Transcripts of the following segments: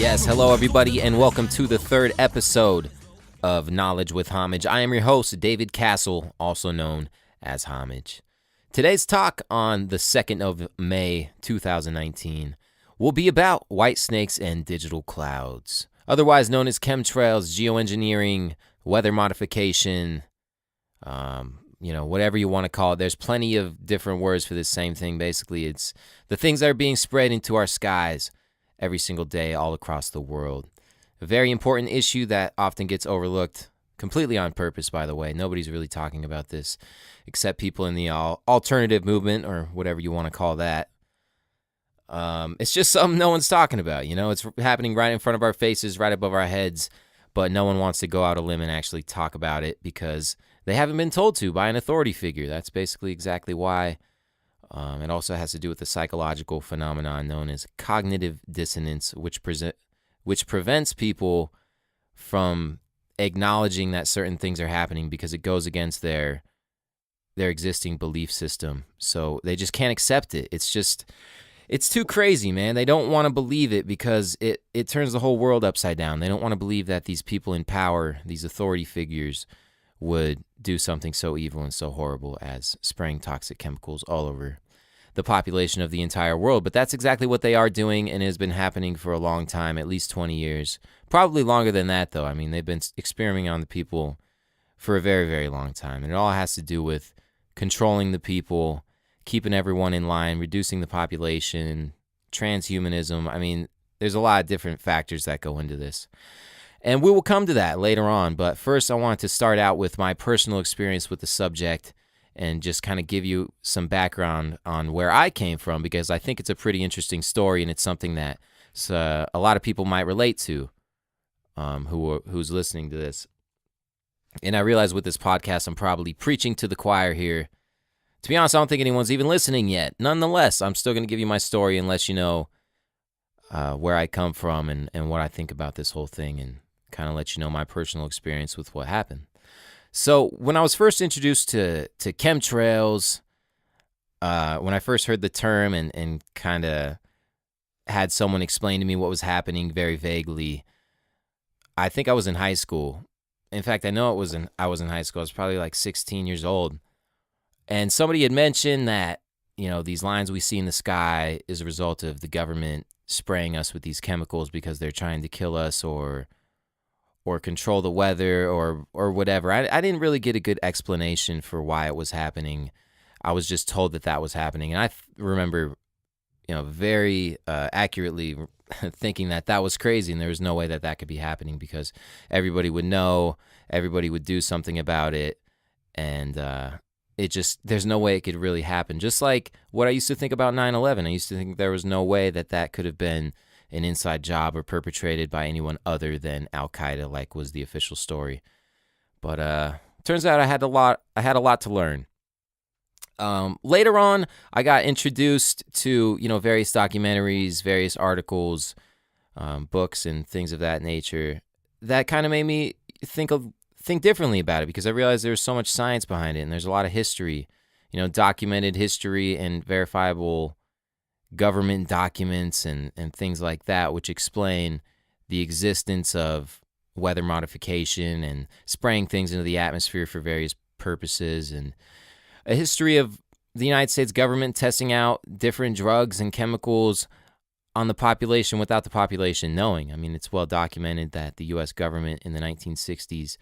Yes, hello everybody, and welcome to the third episode of Knowledge with Homage. I am your host, David Castle, also known as Homage. Today's talk on the 2nd of May, 2019, will be about white snakes and digital clouds, otherwise known as chemtrails, geoengineering, weather modification, whatever you want to call it. There's plenty of different words for this same thing. Basically, it's the things that are being spread into our skies every single day all across the world. A very important issue that often gets overlooked, completely on purpose, by the way. Nobody's really talking about this except people in the alternative movement, or whatever you want to call that. It's just something no one's talking about, It's happening right in front of our faces, right above our heads, but no one wants to go out a limb and actually talk about it because they haven't been told to by an authority figure. That's basically exactly why. It also has to do with the psychological phenomenon known as cognitive dissonance, which prevents people from acknowledging that certain things are happening because it goes against their existing belief system. So they just can't accept it. It's too crazy, man. They don't want to believe it because it turns the whole world upside down. They don't want to believe that these people in power, these authority figures, would do something so evil and so horrible as spraying toxic chemicals all over the population of the entire world. But that's exactly what they are doing, and it has been happening for a long time, at least 20 years. Probably longer than that, though. I mean, they've been experimenting on the people for a very, very long time. And it all has to do with controlling the people, keeping everyone in line, reducing the population, transhumanism. I mean, there's a lot of different factors that go into this. And we will come to that later on, but first I want to start out with my personal experience with the subject and just kind of give you some background on where I came from, because I think it's a pretty interesting story and it's something that a lot of people might relate to who's listening to this. And I realize with this podcast I'm probably preaching to the choir here. To be honest, I don't think anyone's even listening yet. Nonetheless, I'm still going to give you my story and let you know where I come from and what I think about this whole thing, and kind of let you know my personal experience with what happened. So when I was first introduced to chemtrails, when I first heard the term and kind of had someone explain to me what was happening very vaguely, I think I was in high school. In fact, I know I was in high school. I was probably like 16 years old. And somebody had mentioned that, these lines we see in the sky is a result of the government spraying us with these chemicals because they're trying to kill us or control the weather or whatever. I didn't really get a good explanation for why it was happening. I was just told that was happening. And I remember, very accurately thinking that was crazy and there was no way that could be happening because everybody would know, everybody would do something about it, and there's no way it could really happen. Just like what I used to think about 9/11. I used to think there was no way that could have been an inside job or perpetrated by anyone other than Al-Qaeda, like was the official story. But turns out I had a lot to learn. Later on, I got introduced to, various documentaries, various articles, books, and things of that nature that kind of made me think differently about it, because I realized there's so much science behind it and there's a lot of history, documented history and verifiable government documents and things like that, which explain the existence of weather modification and spraying things into the atmosphere for various purposes, and a history of the United States government testing out different drugs and chemicals on the population without the population knowing. I mean, it's well documented that the U.S. government in the 1960s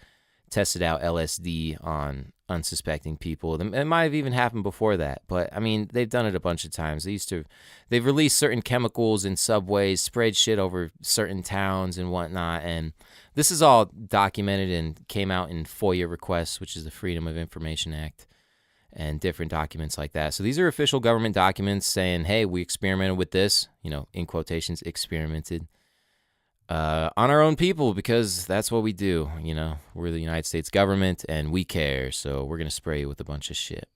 tested out LSD on unsuspecting people. It might have even happened before that, but I mean, they've done it a bunch of times. They've released certain chemicals in subways, sprayed shit over certain towns and whatnot, and this is all documented and came out in FOIA requests, which is the Freedom of Information Act, and different documents like that. So these are official government documents saying, hey, we experimented with this, in quotations, experimented, on our own people, because that's what we do. We're the United States government and we care, so we're going to spray you with a bunch of shit.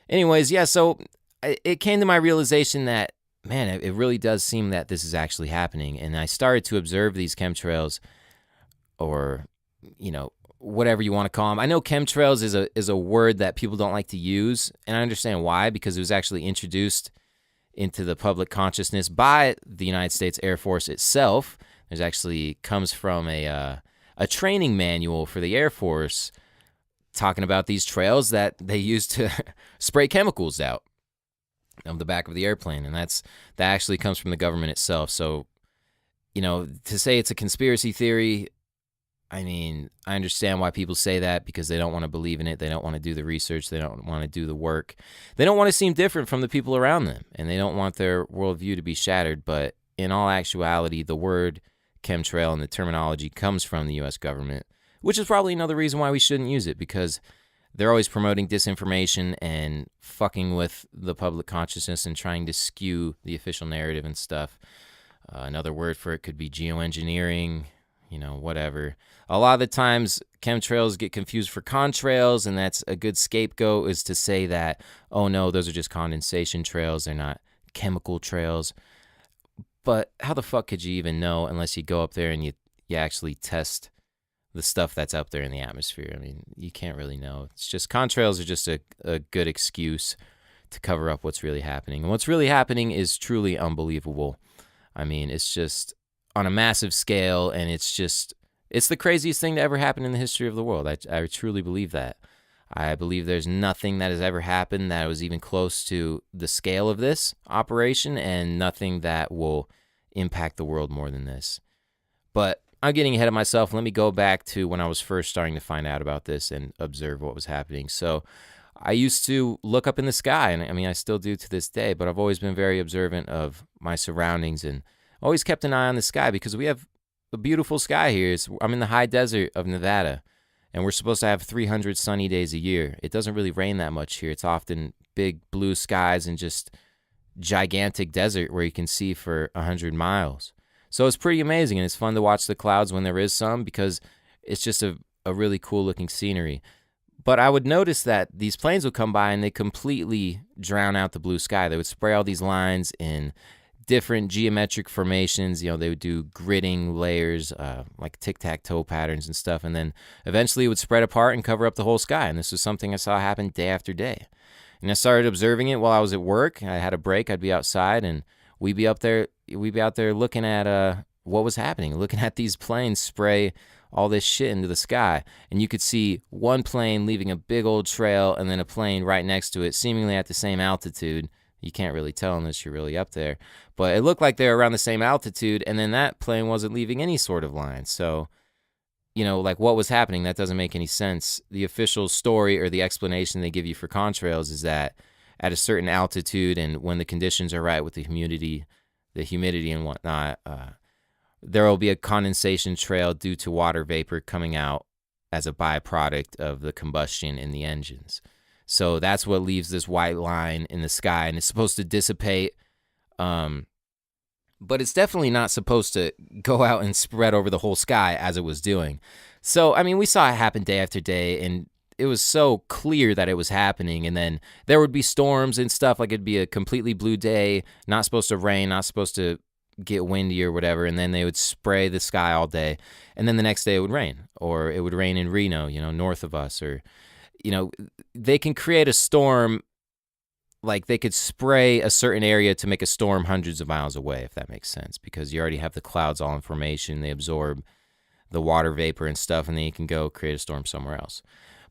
Anyways, yeah, so it came to my realization that, man, it really does seem that this is actually happening. And I started to observe these chemtrails, or, whatever you want to call them. I know chemtrails is a word that people don't like to use, and I understand why, because it was actually introduced into the public consciousness by the United States Air Force itself. It actually comes from a training manual for the Air Force talking about these trails that they use to spray chemicals out of the back of the airplane. And that actually comes from the government itself. So, to say it's a conspiracy theory, I mean, I understand why people say that, because they don't want to believe in it. They don't want to do the research. They don't want to do the work. They don't want to seem different from the people around them, and they don't want their worldview to be shattered. But in all actuality, the word chemtrail and the terminology comes from the U.S. government, which is probably another reason why we shouldn't use it, because they're always promoting disinformation and fucking with the public consciousness and trying to skew the official narrative and stuff. Another word for it could be geoengineering, whatever. A lot of the times, chemtrails get confused for contrails, and that's a good scapegoat, is to say that, oh no, those are just condensation trails, they're not chemical trails. But how the fuck could you even know unless you go up there and you actually test the stuff that's up there in the atmosphere? I mean, you can't really know. It's just, contrails are just a good excuse to cover up what's really happening. And what's really happening is truly unbelievable. I mean, it's just on a massive scale, and it's the craziest thing to ever happen in the history of the world. I truly believe that. I believe there's nothing that has ever happened that was even close to the scale of this operation, and nothing that will impact the world more than this. But I'm getting ahead of myself. Let me go back to when I was first starting to find out about this and observe what was happening. So I used to look up in the sky, and I mean, I still do to this day, but I've always been very observant of my surroundings and always kept an eye on the sky, because we have a beautiful sky here. I'm in the high desert of Nevada, and we're supposed to have 300 sunny days a year. It doesn't really rain that much here. It's often big blue skies and just gigantic desert where you can see for 100 miles. So it's pretty amazing, and it's fun to watch the clouds when there is some, because it's just a really cool looking scenery. But I would notice that these planes would come by and they completely drown out the blue sky. They would spray all these lines in different geometric formations. They would do gridding layers, like tic-tac-toe patterns and stuff, and then eventually it would spread apart and cover up the whole sky. And this was something I saw happen day after day. And I started observing it while I was at work. I had a break. I'd be outside, and we'd be out there looking at what was happening, looking at these planes spray all this shit into the sky. And you could see one plane leaving a big old trail, and then a plane right next to it, seemingly at the same altitude. You can't really tell unless you're really up there. But it looked like they were around the same altitude, and then that plane wasn't leaving any sort of line. So, like, what was happening? That doesn't make any sense. The official story or the explanation they give you for contrails is that at a certain altitude, and when the conditions are right with the humidity and whatnot, there will be a condensation trail due to water vapor coming out as a byproduct of the combustion in the engines. So that's what leaves this white line in the sky, and it's supposed to dissipate. But it's definitely not supposed to go out and spread over the whole sky as it was doing. So, I mean, we saw it happen day after day, and it was so clear that it was happening. And then there would be storms and stuff, like it'd be a completely blue day, not supposed to rain, not supposed to get windy or whatever, and then they would spray the sky all day, and then the next day it would rain, or it would rain in Reno, north of us, or, they can create a storm, like they could spray a certain area to make a storm hundreds of miles away, if that makes sense, because you already have the clouds all in formation, they absorb the water vapor and stuff, and then you can go create a storm somewhere else.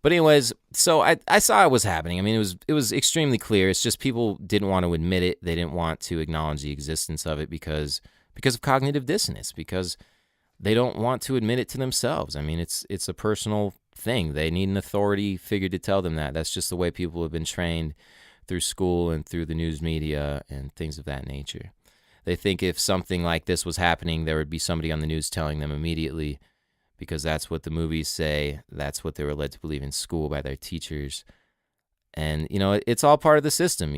But anyways, so I saw it was happening. I mean, it was extremely clear. It's just people didn't want to admit it. They didn't want to acknowledge the existence of it because of cognitive dissonance, because they don't want to admit it to themselves. I mean, it's a personal thing. They need an authority figure to tell them that. That's just the way people have been trained through school and through the news media and things of that nature. They think if something like this was happening, there would be somebody on the news telling them immediately, because that's what the movies say. That's what they were led to believe in school by their teachers. And, it's all part of the system,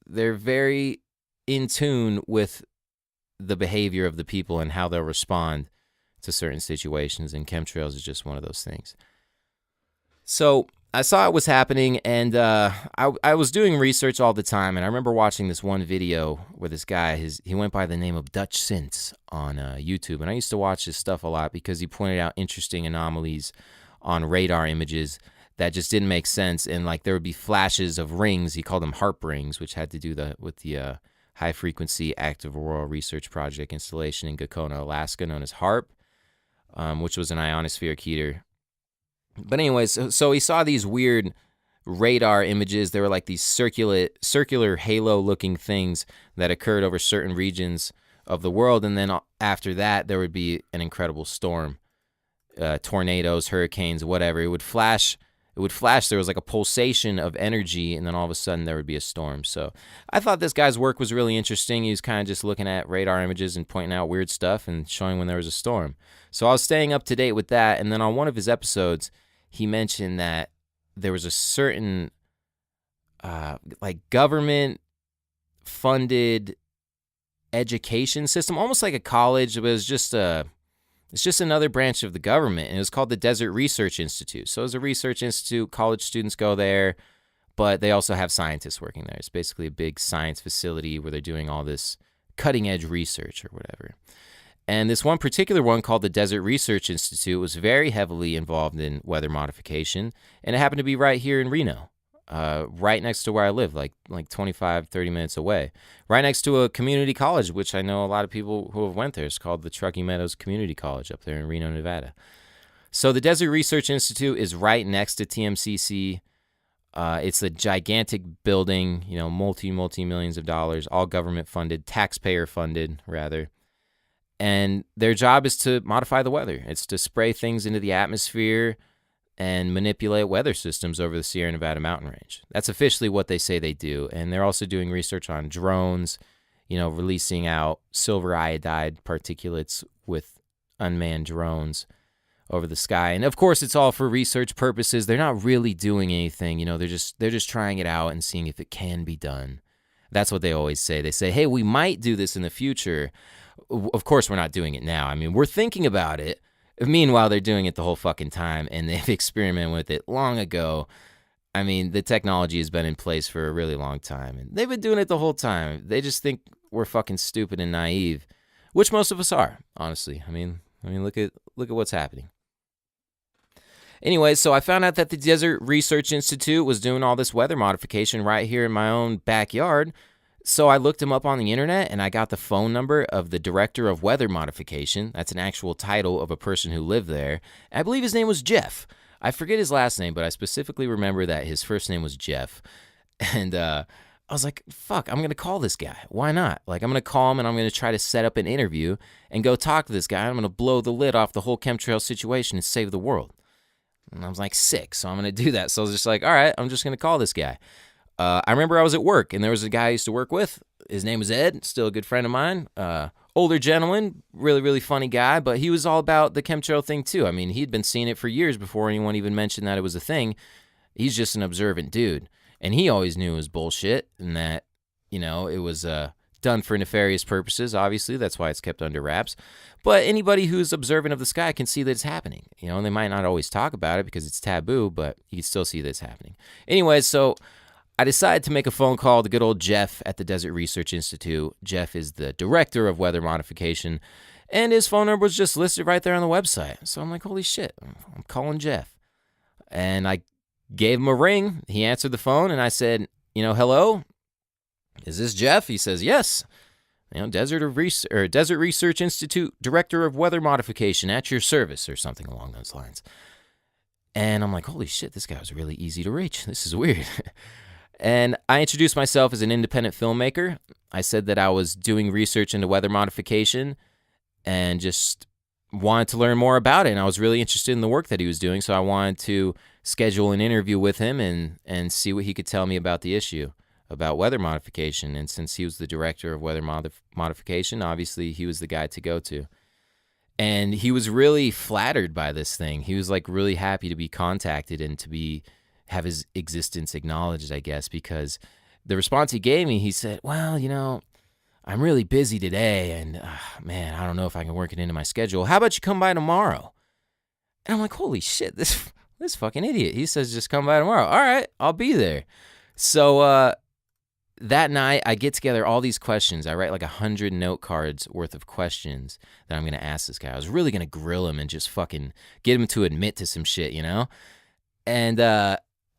they're very in tune with the behavior of the people and how they'll respond to certain situations, and chemtrails is just one of those things. So I saw it was happening, and I was doing research all the time, and I remember watching this one video where this guy, he went by the name of Dutch Synths on YouTube, and I used to watch his stuff a lot because he pointed out interesting anomalies on radar images that just didn't make sense, and like there would be flashes of rings. He called them harp rings, which had to do with the high-frequency active auroral research project installation in Gakona, Alaska, known as HARP, which was an ionospheric heater. But anyways, so he saw these weird radar images. They were like these circular halo-looking things that occurred over certain regions of the world, and then after that, there would be an incredible storm, tornadoes, hurricanes, whatever. It would flash. There was like a pulsation of energy, and then all of a sudden there would be a storm. So I thought this guy's work was really interesting. He was kind of just looking at radar images and pointing out weird stuff and showing when there was a storm. So I was staying up to date with that, and then on one of his episodes, he mentioned that there was a certain like government-funded education system, almost like a college, but it's just another branch of the government, and it was called the Desert Research Institute. So it's a research institute. College students go there, but they also have scientists working there. It's basically a big science facility where they're doing all this cutting-edge research or whatever. And this one particular one called the Desert Research Institute was very heavily involved in weather modification, and it happened to be right here in Reno, right next to where I live, like 25, 30 minutes away, right next to a community college, which I know a lot of people who have went there. It's called the Truckee Meadows Community College up there in Reno, Nevada. So the Desert Research Institute is right next to TMCC. It's a gigantic building, multi-millions of dollars, all government funded, taxpayer funded, rather. And their job is to modify the weather. It's to spray things into the atmosphere and manipulate weather systems over the Sierra Nevada mountain range. That's officially what they say they do. And they're also doing research on drones, releasing out silver iodide particulates with unmanned drones over the sky. And of course, it's all for research purposes. They're not really doing anything. They're just trying it out and seeing if it can be done. That's what they always say. They say, hey, we might do this in the future. Of course, we're not doing it now. I mean, we're thinking about it. Meanwhile, they're doing it the whole fucking time, and they've experimented with it long ago. I mean, the technology has been in place for a really long time, and they've been doing it the whole time. They just think we're fucking stupid and naive, which most of us are, honestly. I mean, look at what's happening. Anyway, so I found out that the Desert Research Institute was doing all this weather modification right here in my own backyard. So I looked him up on the internet, and I got the phone number of the Director of Weather Modification. That's an actual title of a person who lived there. I believe his name was Jeff. I forget his last name, but I specifically remember that his first name was Jeff. And I was like, fuck, I'm going to call this guy. Why not? Like, I'm going to call him, and I'm going to try to set up an interview and go talk to this guy. I'm going to blow the lid off the whole chemtrail situation and save the world. And I was like, sick, so I'm going to do that. So I was just like, all right, I'm just going to call this guy. I remember I was at work, and there was a guy I used to work with. His name was Ed, still a good friend of mine. Older gentleman, really, really funny guy, but he was all about the chemtrail thing, too. I mean, he'd been seeing it for years before anyone even mentioned that it was a thing. He's just an observant dude, and he always knew it was bullshit and that, it was done for nefarious purposes. Obviously, that's why it's kept under wraps. But anybody who's observant of the sky can see that it's happening. And they might not always talk about it because it's taboo, but you can still see that it's happening. Anyway, so I decided to make a phone call to good old Jeff at the Desert Research Institute. Jeff is the Director of Weather Modification, and his phone number was just listed right there on the website. So I'm like, holy shit, I'm calling Jeff. And I gave him a ring. He answered the phone, and I said, hello? Is this Jeff? He says, yes. Desert Research Institute, Director of Weather Modification, at your service, or something along those lines. And I'm like, holy shit, this guy was really easy to reach. This is weird. And I introduced myself as an independent filmmaker. I said that I was doing research into weather modification and just wanted to learn more about it. And I was really interested in the work that he was doing, so I wanted to schedule an interview with him and see what he could tell me about the issue, about weather modification. And since he was the Director of Weather Modification, obviously he was the guy to go to. And he was really flattered by this thing. He was like really happy to be contacted and to have his existence acknowledged, I guess, because the response he gave me, he said, well, I'm really busy today, and man, I don't know if I can work it into my schedule. How about you come by tomorrow? And I'm like, holy shit, this fucking idiot. He says, just come by tomorrow. All right, I'll be there. So that night, I get together all these questions. I write like 100 note cards worth of questions that I'm going to ask this guy. I was really going to grill him and just fucking get him to admit to some shit, And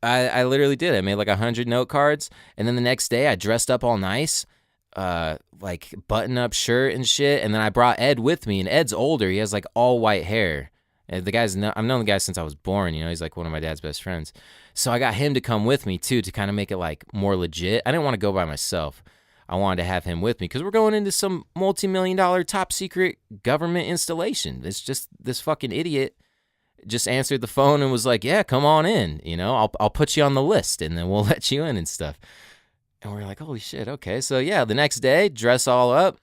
I literally did. I made like 100 note cards, and then the next day I dressed up all nice, like button-up shirt and shit. And then I brought Ed with me, and Ed's older. He has like all white hair. And I've known the guy since I was born. You know, he's like one of my dad's best friends. So I got him to come with me too, to kind of make it like more legit. I didn't want to go by myself. I wanted to have him with me because we're going into some multi-million-dollar top secret government installation. It's just this fucking idiot just answered the phone and was like, "Yeah, come on in. You know, I'll put you on the list and then we'll let you in and stuff." And we're like, "Holy shit, okay." So yeah, the next day, dress up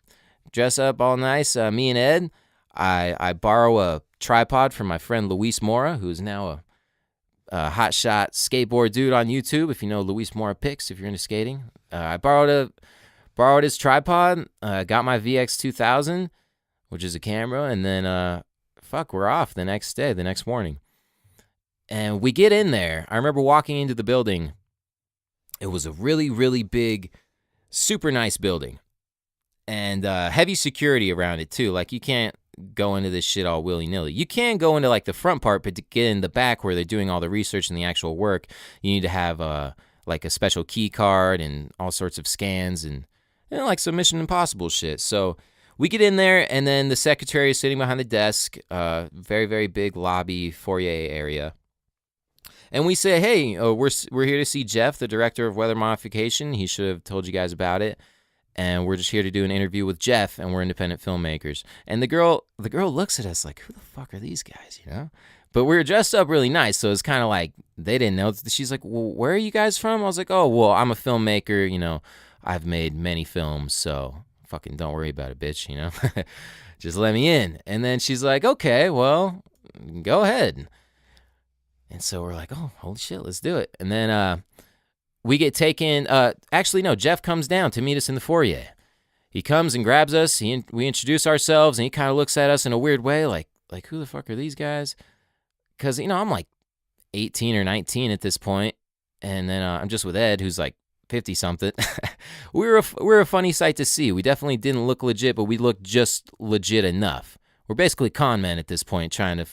all nice. Me and Ed, I borrow a tripod from my friend Luis Mora, who's now a hotshot skateboard dude on YouTube. If you know Luis Mora pics, if you're into skating, I borrowed his tripod, got my VX2000, which is a camera, and then we're off the next morning. And we get in there. I remember walking into the building. It was a really, really big, super nice building. And heavy security around it, too. Like, you can't go into this shit all willy-nilly. You can go into, like, the front part, but to get in the back where they're doing all the research and the actual work, you need to have, like, a special key card and all sorts of scans and like some Mission Impossible shit. So we get in there, and then the secretary is sitting behind the desk, very, very big lobby foyer area. And we say, "Hey, we're here to see Jeff, the Director of Weather Modification. He should have told you guys about it. And we're just here to do an interview with Jeff, and we're independent filmmakers." And the girl looks at us like, "Who the fuck are these guys?" You know? But we were dressed up really nice, so it's kind of like they didn't know. She's like, "Well, where are you guys from?" I was like, "Oh, well, I'm a filmmaker. You know, I've made many films, so fucking don't worry about it, bitch. You know, just let me in." And then she's like, "Okay, well, go ahead." And so we're like, "Oh, holy shit, let's do it." And then we get taken. Actually, no, Jeff comes down to meet us in the foyer. He comes and grabs us. We introduce ourselves, and he kind of looks at us in a weird way, like who the fuck are these guys? Because, you know, I'm like 18 or 19 at this point, and then I'm just with Ed, who's like 50-something. We're a funny sight to see. We definitely didn't look legit, but we looked just legit enough. We're basically con men at this point, trying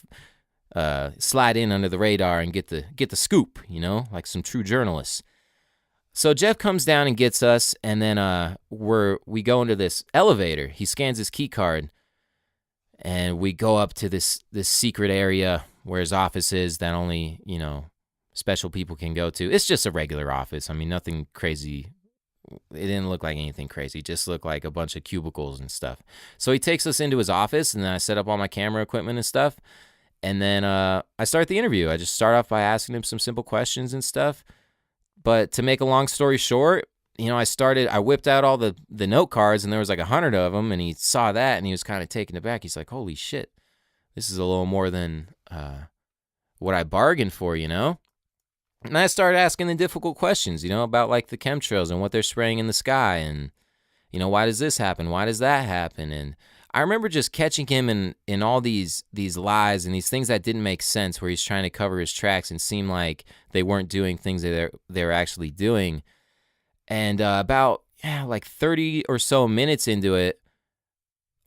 to slide in under the radar and get the scoop, you know, like some true journalists. So Jeff comes down and gets us, and then we go into this elevator. He scans his key card, and we go up to this secret area where his office is that only, you know, special people can go to. It's just a regular office. I mean, nothing crazy. It didn't look like anything crazy. It just looked like a bunch of cubicles and stuff. So he takes us into his office, and then I set up all my camera equipment and stuff. And then I start the interview. I just start off by asking him some simple questions and stuff. But to make a long story short, you know, I whipped out all the note cards, and there was like 100 of them, and he saw that, and he was kind of taken aback. He's like, "Holy shit, this is a little more than what I bargained for," you know? And I started asking the difficult questions, you know, about like the chemtrails and what they're spraying in the sky, and, you know, why does this happen? Why does that happen? And I remember just catching him in all these lies and these things that didn't make sense, where he's trying to cover his tracks and seem like they weren't doing things that they're actually doing. And about like 30 or so minutes into it,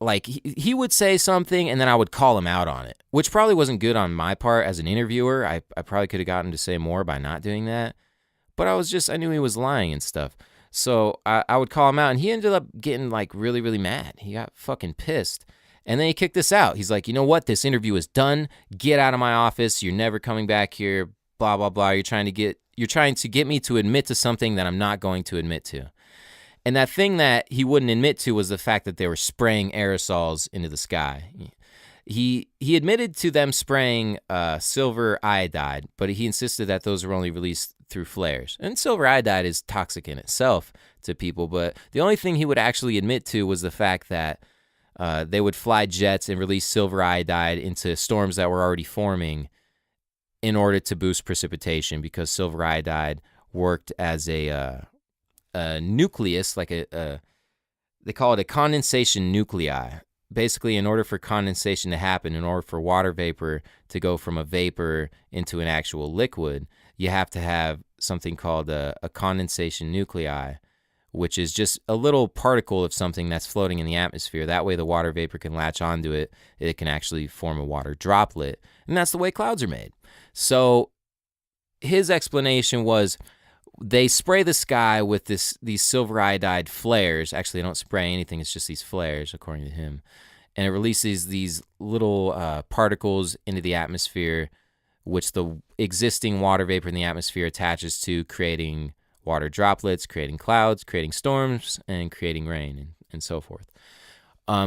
like he would say something and then I would call him out on it, which probably wasn't good on my part as an interviewer. I probably could have gotten to say more by not doing that. But I knew he was lying and stuff. So I would call him out, and he ended up getting like really, really mad. He got fucking pissed. And then he kicked us out. He's like, "You know what? This interview is done. Get out of my office. You're never coming back here. Blah, blah, blah. You're trying to get me to admit to something that I'm not going to admit to." And that thing that he wouldn't admit to was the fact that they were spraying aerosols into the sky. He admitted to them spraying silver iodide, but he insisted that those were only released through flares. And silver iodide is toxic in itself to people, but the only thing he would actually admit to was the fact that they would fly jets and release silver iodide into storms that were already forming in order to boost precipitation, because silver iodide worked as a nucleus, like they call it a condensation nuclei. Basically, in order for condensation to happen, in order for water vapor to go from a vapor into an actual liquid, you have to have something called a condensation nuclei, which is just a little particle of something that's floating in the atmosphere. That way the water vapor can latch onto it. It can actually form a water droplet. And that's the way clouds are made. So his explanation was, they spray the sky with these silver iodide flares. Actually, they don't spray anything. It's just these flares, according to him. And it releases these little particles into the atmosphere, which the existing water vapor in the atmosphere attaches to, creating water droplets, creating clouds, creating storms, and creating rain, and so forth.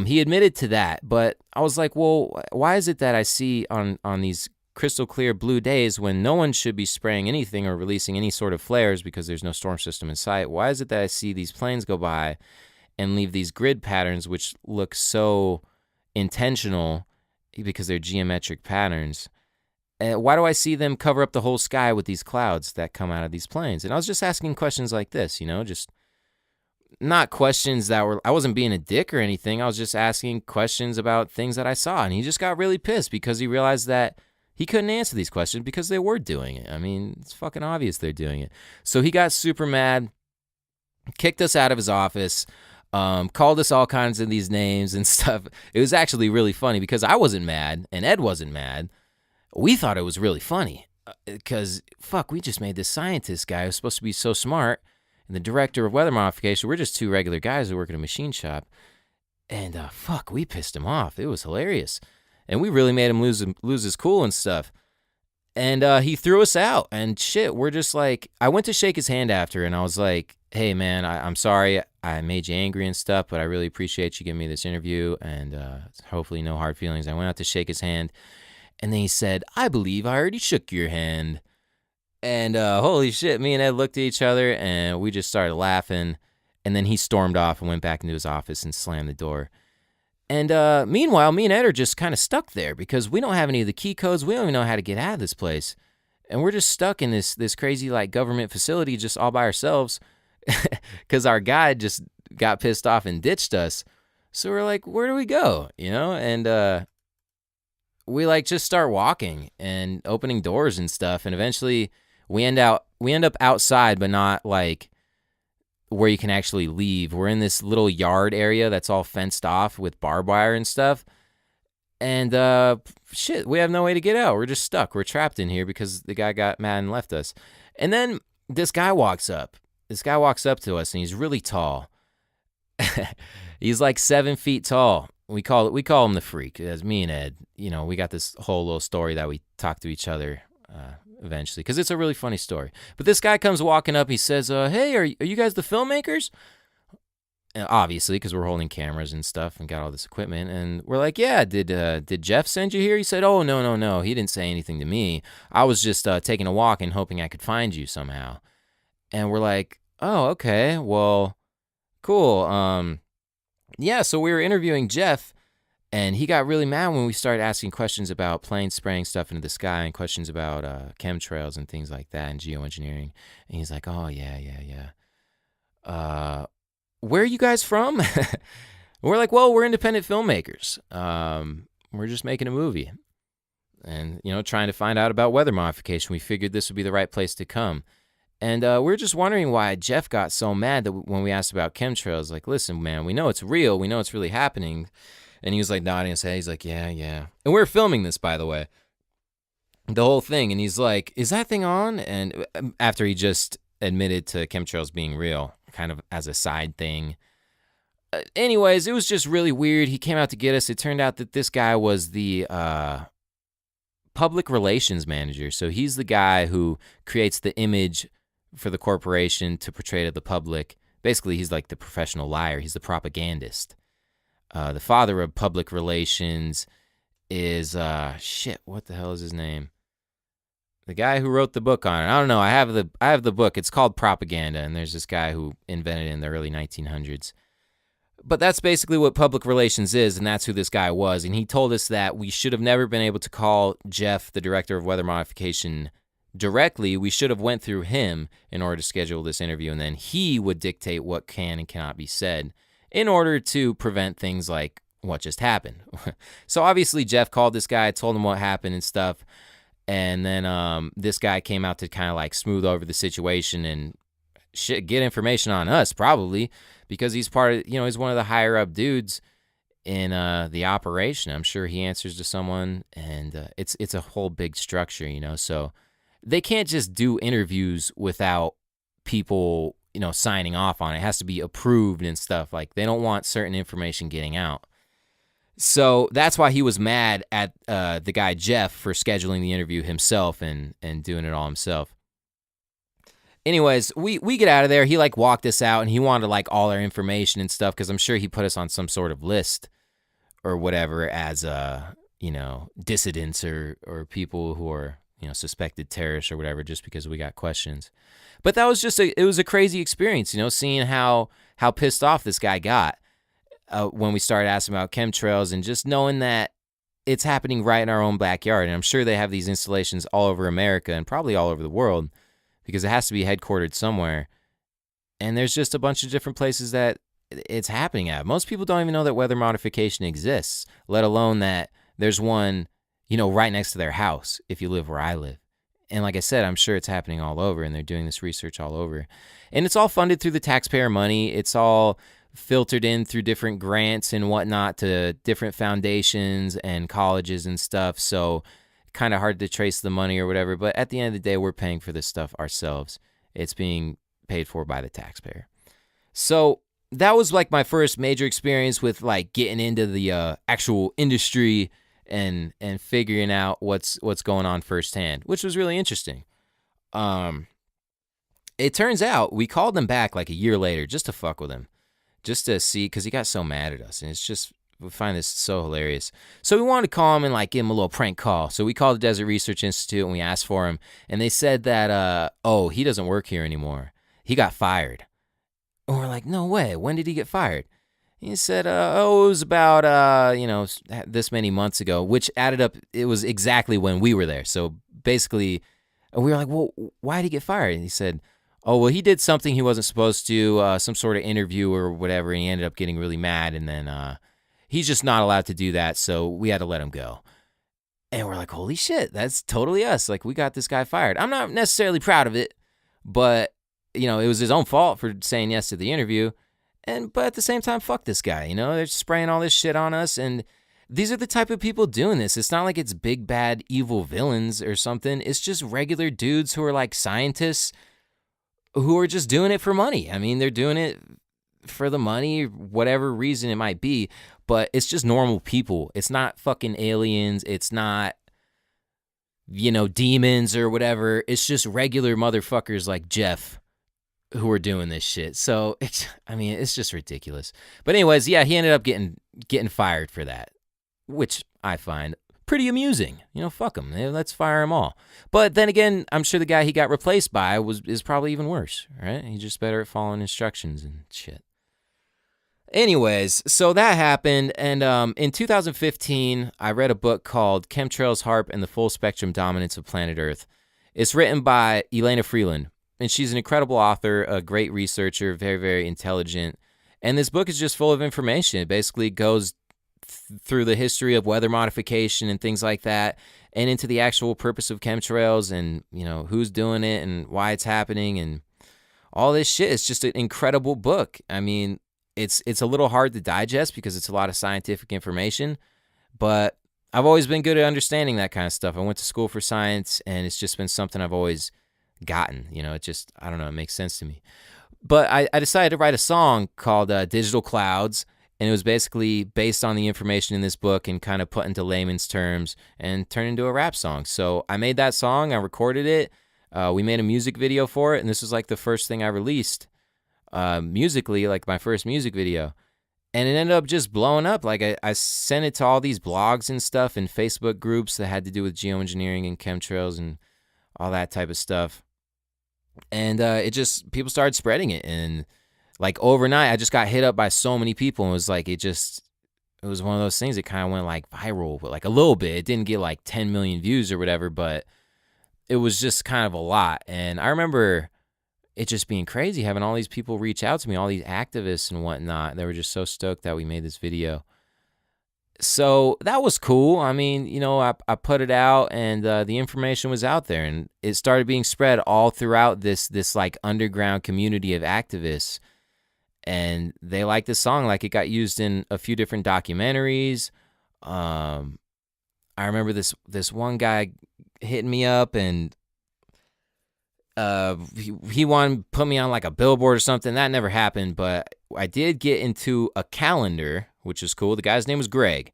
He admitted to that, but I was like, well, why is it that I see on these crystal clear blue days when no one should be spraying anything or releasing any sort of flares because there's no storm system in sight? Why is it that I see these planes go by and leave these grid patterns which look so intentional because they're geometric patterns? Why do I see them cover up the whole sky with these clouds that come out of these planes? And I was just asking questions like this, just not questions that were, I wasn't being a dick or anything. I was just asking questions about things that I saw. And he just got really pissed because he realized that he couldn't answer these questions because they were doing it. I mean, it's fucking obvious they're doing it. So he got super mad, kicked us out of his office, called us all kinds of these names and stuff. It was actually really funny because I wasn't mad and Ed wasn't mad. We thought it was really funny because, we just made this scientist guy who's supposed to be so smart and the director of weather modification. We're just two regular guys who work in a machine shop. And, we pissed him off. It was hilarious. And we really made him lose his cool and stuff. And he threw us out. And shit, we're just like, I went to shake his hand after, and I was like, hey, man, I'm sorry I made you angry and stuff, but I really appreciate you giving me this interview, and hopefully no hard feelings. I went out to shake his hand, and then he said, I believe I already shook your hand. And holy shit, me and Ed looked at each other, and we just started laughing. And then he stormed off and went back into his office and slammed the door. And meanwhile, me and Ed are just kind of stuck there because we don't have any of the key codes. We don't even know how to get out of this place. And we're just stuck in this crazy government facility just all by ourselves because our guide just got pissed off and ditched us. So we're like, where do we go? And we just start walking and opening doors and stuff. And eventually we end up outside, but not where you can actually leave. We're in this little yard area that's all fenced off with barbed wire and stuff. And we have no way to get out. We're just stuck. We're trapped in here because the guy got mad and left us. And then this guy walks up. This guy walks up to us, and he's really tall. He's 7 feet tall. We call him the Freak. As me and Ed, we got this whole little story that we talk to each other eventually, because it's a really funny story. But this guy comes walking up. He says, hey, are you guys the filmmakers? Obviously, because we're holding cameras and stuff and got all this equipment. And we're like, yeah, did Jeff send you here? He said, oh, no. He didn't say anything to me. I was just taking a walk and hoping I could find you somehow. And we're like, oh, okay, well, cool. Yeah, so we were interviewing Jeff, and he got really mad when we started asking questions about planes spraying stuff into the sky and questions about chemtrails and things like that and geoengineering. And he's like, oh, yeah. Where are you guys from? We're like, well, we're independent filmmakers. We're just making a movie and, trying to find out about weather modification. We figured this would be the right place to come. And we're just wondering why Jeff got so mad that when we asked about chemtrails, listen, man, we know it's real. We know it's really happening. And he was nodding his head. He's like, yeah. And we're filming this, by the way, the whole thing. And he's like, is that thing on? And after he just admitted to chemtrails being real, kind of as a side thing. Anyways, it was just really weird. He came out to get us. It turned out that this guy was the public relations manager. So he's the guy who creates the image for the corporation to portray to the public. Basically, he's the professional liar. He's the propagandist. The father of public relations is, what the hell is his name? The guy who wrote the book on it. I don't know. I have the book. It's called Propaganda, and there's this guy who invented it in the early 1900s. But that's basically what public relations is, and that's who this guy was. And he told us that we should have never been able to call Jeff, the director of weather modification, directly. We should have went through him in order to schedule this interview, and then he would dictate what can and cannot be said in order to prevent things like what just happened. So obviously Jeff called this guy, told him what happened and stuff, and then this guy came out to kind of smooth over the situation and get information on us, probably, because he's part of, he's one of the higher up dudes in the operation. I'm sure he answers to someone, and it's a whole big structure, so they can't just do interviews without people, signing off on it. It has to be approved and stuff. Like, they don't want certain information getting out. So that's why he was mad at the guy Jeff for scheduling the interview himself and doing it all himself. Anyways, we get out of there. He like walked us out, and he wanted like all our information and stuff, because I'm sure he put us on some sort of list or whatever as dissidents or people who are suspected terrorists or whatever, just because we got questions. But that was just it was a crazy experience, seeing how pissed off this guy got when we started asking about chemtrails, and just knowing that it's happening right in our own backyard. And I'm sure they have these installations all over America and probably all over the world, because it has to be headquartered somewhere. And there's just a bunch of different places that it's happening at. Most people don't even know that weather modification exists, let alone that there's one, right next to their house if you live where I live. And like I said, I'm sure it's happening all over, and they're doing this research all over. And it's all funded through the taxpayer money. It's all filtered in through different grants and whatnot to different foundations and colleges and stuff. So kind of hard to trace the money or whatever, but at the end of the day, we're paying for this stuff ourselves. It's being paid for by the taxpayer. So that was like my first major experience with like getting into the actual industry and figuring out what's going on firsthand, which was really interesting. It turns out we called him back like a year later just to fuck with him, just to see, because he got so mad at us, and it's just, we find this so hilarious. So we wanted to call him and like give him a little prank call. So we called the Desert Research Institute and we asked for him, and they said that, he doesn't work here anymore. He got fired. And we're like, no way. When did he get fired? He said, it was about, this many months ago, which added up. It was exactly when we were there. So basically, we were like, well, why did he get fired? And he said, oh, well, he did something he wasn't supposed to, some sort of interview or whatever. And he ended up getting really mad. And then, he's just not allowed to do that, so we had to let him go. And we're like, holy shit, that's totally us. Like, we got this guy fired. I'm not necessarily proud of it, but, it was his own fault for saying yes to the interview. But at the same time, fuck this guy, They're spraying all this shit on us, and these are the type of people doing this. It's not like it's big, bad, evil villains or something. It's just regular dudes who are like scientists who are just doing it for money. I mean, they're doing it for the money, whatever reason it might be, but it's just normal people. It's not fucking aliens. It's not, demons or whatever. It's just regular motherfuckers like Jeff who are doing this shit. So it's just ridiculous. But anyways, yeah, he ended up getting fired for that, which I find pretty amusing. Fuck him. Let's fire them all. But then again, I'm sure the guy he got replaced by is probably even worse, right? He's just better at following instructions and shit. Anyways, so that happened, and in 2015, I read a book called Chemtrails, HAARP, and the Full Spectrum Dominance of Planet Earth. It's written by Elena Freeland, and she's an incredible author, a great researcher, very, very intelligent, and this book is just full of information. It basically goes through the history of weather modification and things like that, and into the actual purpose of chemtrails and, who's doing it and why it's happening and all this shit. It's just an incredible book. I mean, it's a little hard to digest because it's a lot of scientific information, but I've always been good at understanding that kind of stuff. I went to school for science, and it's just been something I've always gotten. It just, I don't know, it makes sense to me. But I decided to write a song called Digital Clouds, and it was basically based on the information in this book and kind of put into layman's terms and turned into a rap song. So I made that song, I recorded it, we made a music video for it, and this was like the first thing I released. Musically, like my first music video, and it ended up just blowing up. Like I sent it to all these blogs and stuff and Facebook groups that had to do with geoengineering and chemtrails and all that type of stuff, and people started spreading it, and like overnight I just got hit up by so many people, and it was like it was one of those things that kind of went like viral, but like a little bit. It didn't get like 10 million views or whatever, but it was just kind of a lot. And I remember it just being crazy, having all these people reach out to me, all these activists and whatnot. They were just so stoked that we made this video. So that was cool. I mean, I put it out, and the information was out there, and it started being spread all throughout this like underground community of activists. And they liked this song. Like, it got used in a few different documentaries. I remember this one guy hitting me up, and he wanted to put me on like a billboard or something. That never happened, but I did get into a calendar, which is cool. The guy's name was Greg.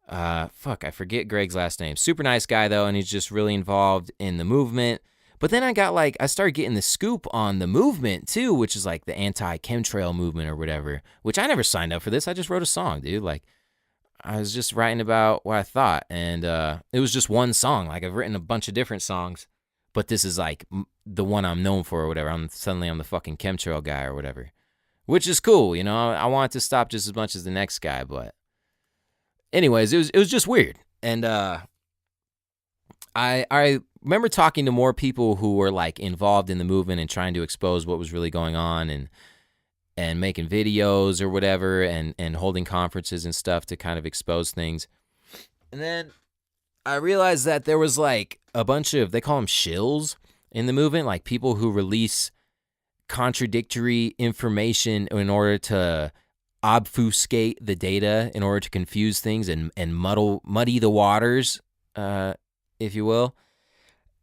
I forget Greg's last name. Super nice guy though, and he's just really involved in the movement. But then I started getting the scoop on the movement too, which is like the anti-chemtrail movement or whatever, which I never signed up for this. I just wrote a song, dude. Like, I was just writing about what I thought, and it was just one song. Like, I've written a bunch of different songs, but this is like the one I'm known for or whatever. I'm the fucking chemtrail guy or whatever, which is cool. You know, I want it to stop just as much as the next guy, but anyways, it was just weird. And I remember talking to more people who were like involved in the movement and trying to expose what was really going on, and making videos or whatever, and holding conferences and stuff to kind of expose things. And then I realized that there was like a bunch of, they call them shills in the movement, like people who release contradictory information in order to obfuscate the data, in order to confuse things and muddy the waters, if you will.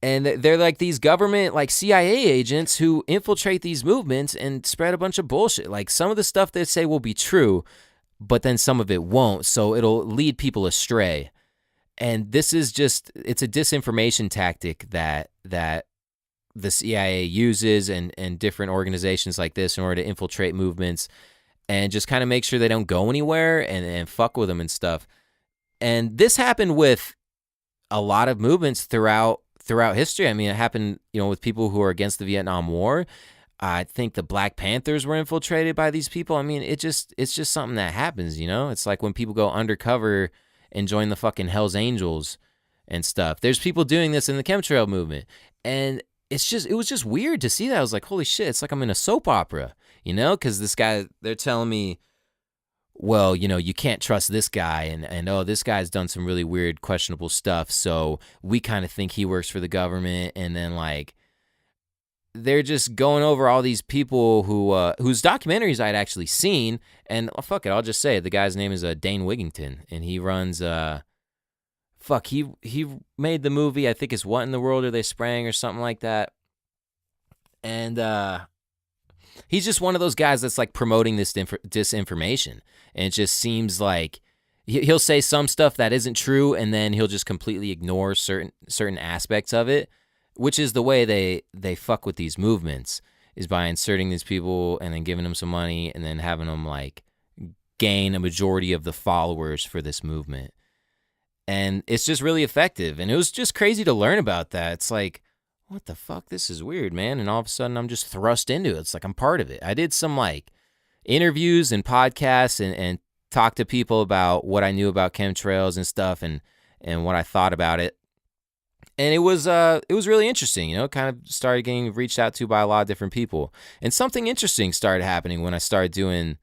And they're like these government, like CIA agents who infiltrate these movements and spread a bunch of bullshit. Like, some of the stuff they say will be true, but then some of it won't. So it'll lead people astray. And this is just, it's a disinformation tactic that the CIA uses and different organizations like this in order to infiltrate movements and just kind of make sure they don't go anywhere and fuck with them and stuff. And this happened with a lot of movements throughout history. I mean, it happened, with people who are against the Vietnam War. I think the Black Panthers were infiltrated by these people. I mean, it's just something that happens, It's like when people go undercover and join the fucking Hells Angels and stuff. There's people doing this in the chemtrail movement. And it was just weird to see that. I was like, holy shit, it's like I'm in a soap opera, because this guy, they're telling me, well, you can't trust this guy, and oh, this guy's done some really weird, questionable stuff, so we kind of think he works for the government. And then, like, they're just going over all these people whose documentaries I'd actually seen, and fuck it, I'll just say it. The guy's name is Dane Wigington, and he runs, he made the movie, I think it's What in the World Are They Spraying or something like that, and he's just one of those guys that's like promoting this disinformation. And it just seems like he'll say some stuff that isn't true, and then he'll just completely ignore certain aspects of it, which is the way they fuck with these movements, is by inserting these people and then giving them some money and then having them like gain a majority of the followers for this movement. And it's just really effective. And it was just crazy to learn about that. It's like, what the fuck? This is weird, man. And all of a sudden I'm just thrust into it. It's like I'm part of it. I did some like interviews and podcasts and talked to people about what I knew about chemtrails and stuff and what I thought about it. And it was really interesting, kind of started getting reached out to by a lot of different people. And something interesting started happening when I started doing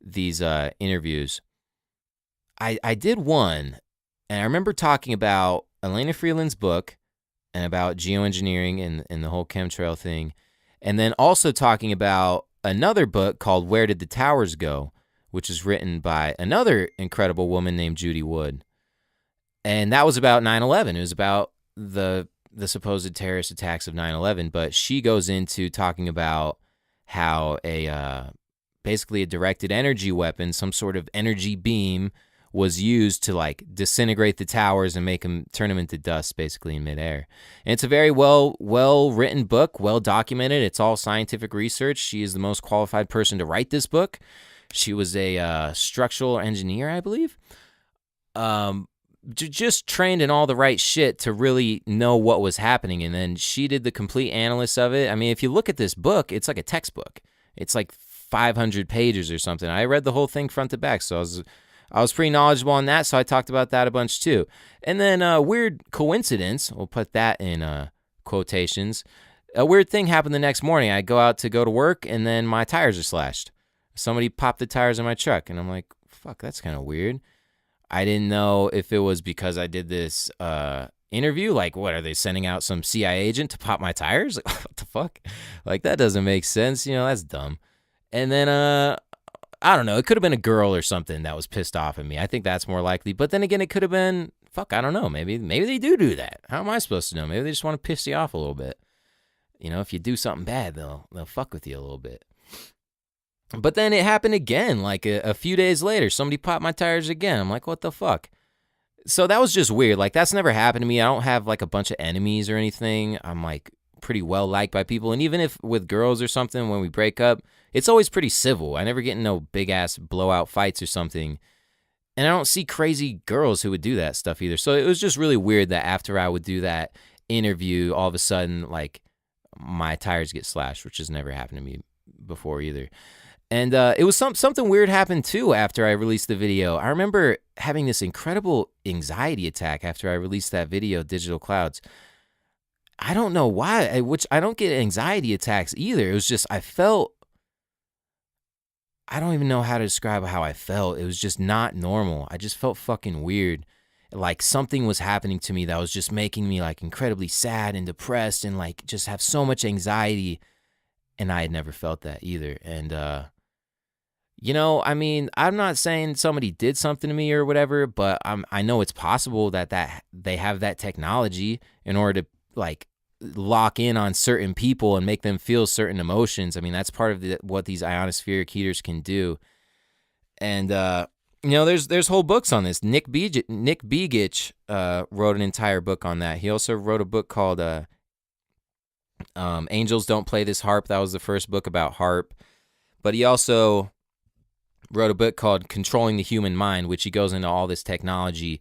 these interviews. I did one, and I remember talking about Elena Freeland's book and about geoengineering and the whole chemtrail thing. And then also talking about another book called Where Did the Towers Go?, which is written by another incredible woman named Judy Wood. And that was about 9/11. It was about the supposed terrorist attacks of 9/11. But she goes into talking about how basically a directed energy weapon, some sort of energy beam, was used to like disintegrate the towers and turn them into dust basically in midair. And it's a very well written book, well documented. It's all scientific research. She is the most qualified person to write this book. She was a structural engineer, I believe. Just trained in all the right shit to really know what was happening. And then she did the complete analysis of it. I mean, if you look at this book, it's like a textbook. It's like 500 pages or something. I read the whole thing front to back, so I was pretty knowledgeable on that, so I talked about that a bunch too. And then a weird coincidence, we'll put that in quotations, a weird thing happened the next morning. I go to work, and then my tires are slashed. Somebody popped the tires on my truck, and I'm like, fuck, that's kind of weird. I didn't know if it was because I did this interview. Like, what, are they sending out some CIA agent to pop my tires? Like, what the fuck? Like, that doesn't make sense. That's dumb. And then, I don't know. It could have been a girl or something that was pissed off at me. I think that's more likely. But then again, it could have been, I don't know. Maybe they do that. How am I supposed to know? Maybe they just want to piss you off a little bit. You know, if you do something bad, they'll fuck with you a little bit. But then it happened again, like a few days later. Somebody popped my tires again. I'm like, what the fuck? So that was just weird. Like, that's never happened to me. I don't have like a bunch of enemies or anything. I'm like pretty well liked by people. And even if with girls or something, when we break up, it's always pretty civil. I never get in no big ass blowout fights or something. And I don't see crazy girls who would do that stuff either. So it was just really weird that after I would do that interview, all of a sudden, like, my tires get slashed, which has never happened to me before either. And it was something weird happened too after I released the video. I remember having this incredible anxiety attack after I released that video, Digital Clouds. I don't know why, which I don't get anxiety attacks either. It was just, I don't even know how to describe how I felt. It was just not normal. I just felt fucking weird. Like something was happening to me that was just making me like incredibly sad and depressed and like just have so much anxiety. And I had never felt that either. And, you know, I mean, I'm not saying somebody did something to me or whatever, but I know it's possible that they have that technology in order to like lock in on certain people and make them feel certain emotions. I mean, that's part of what these ionospheric heaters can do. And you know, there's whole books on this. Nick Begich wrote an entire book on that. He also wrote a book called Angels Don't Play This Harp. That was the first book about harp. But he also wrote a book called Controlling the Human Mind, which he goes into all this technology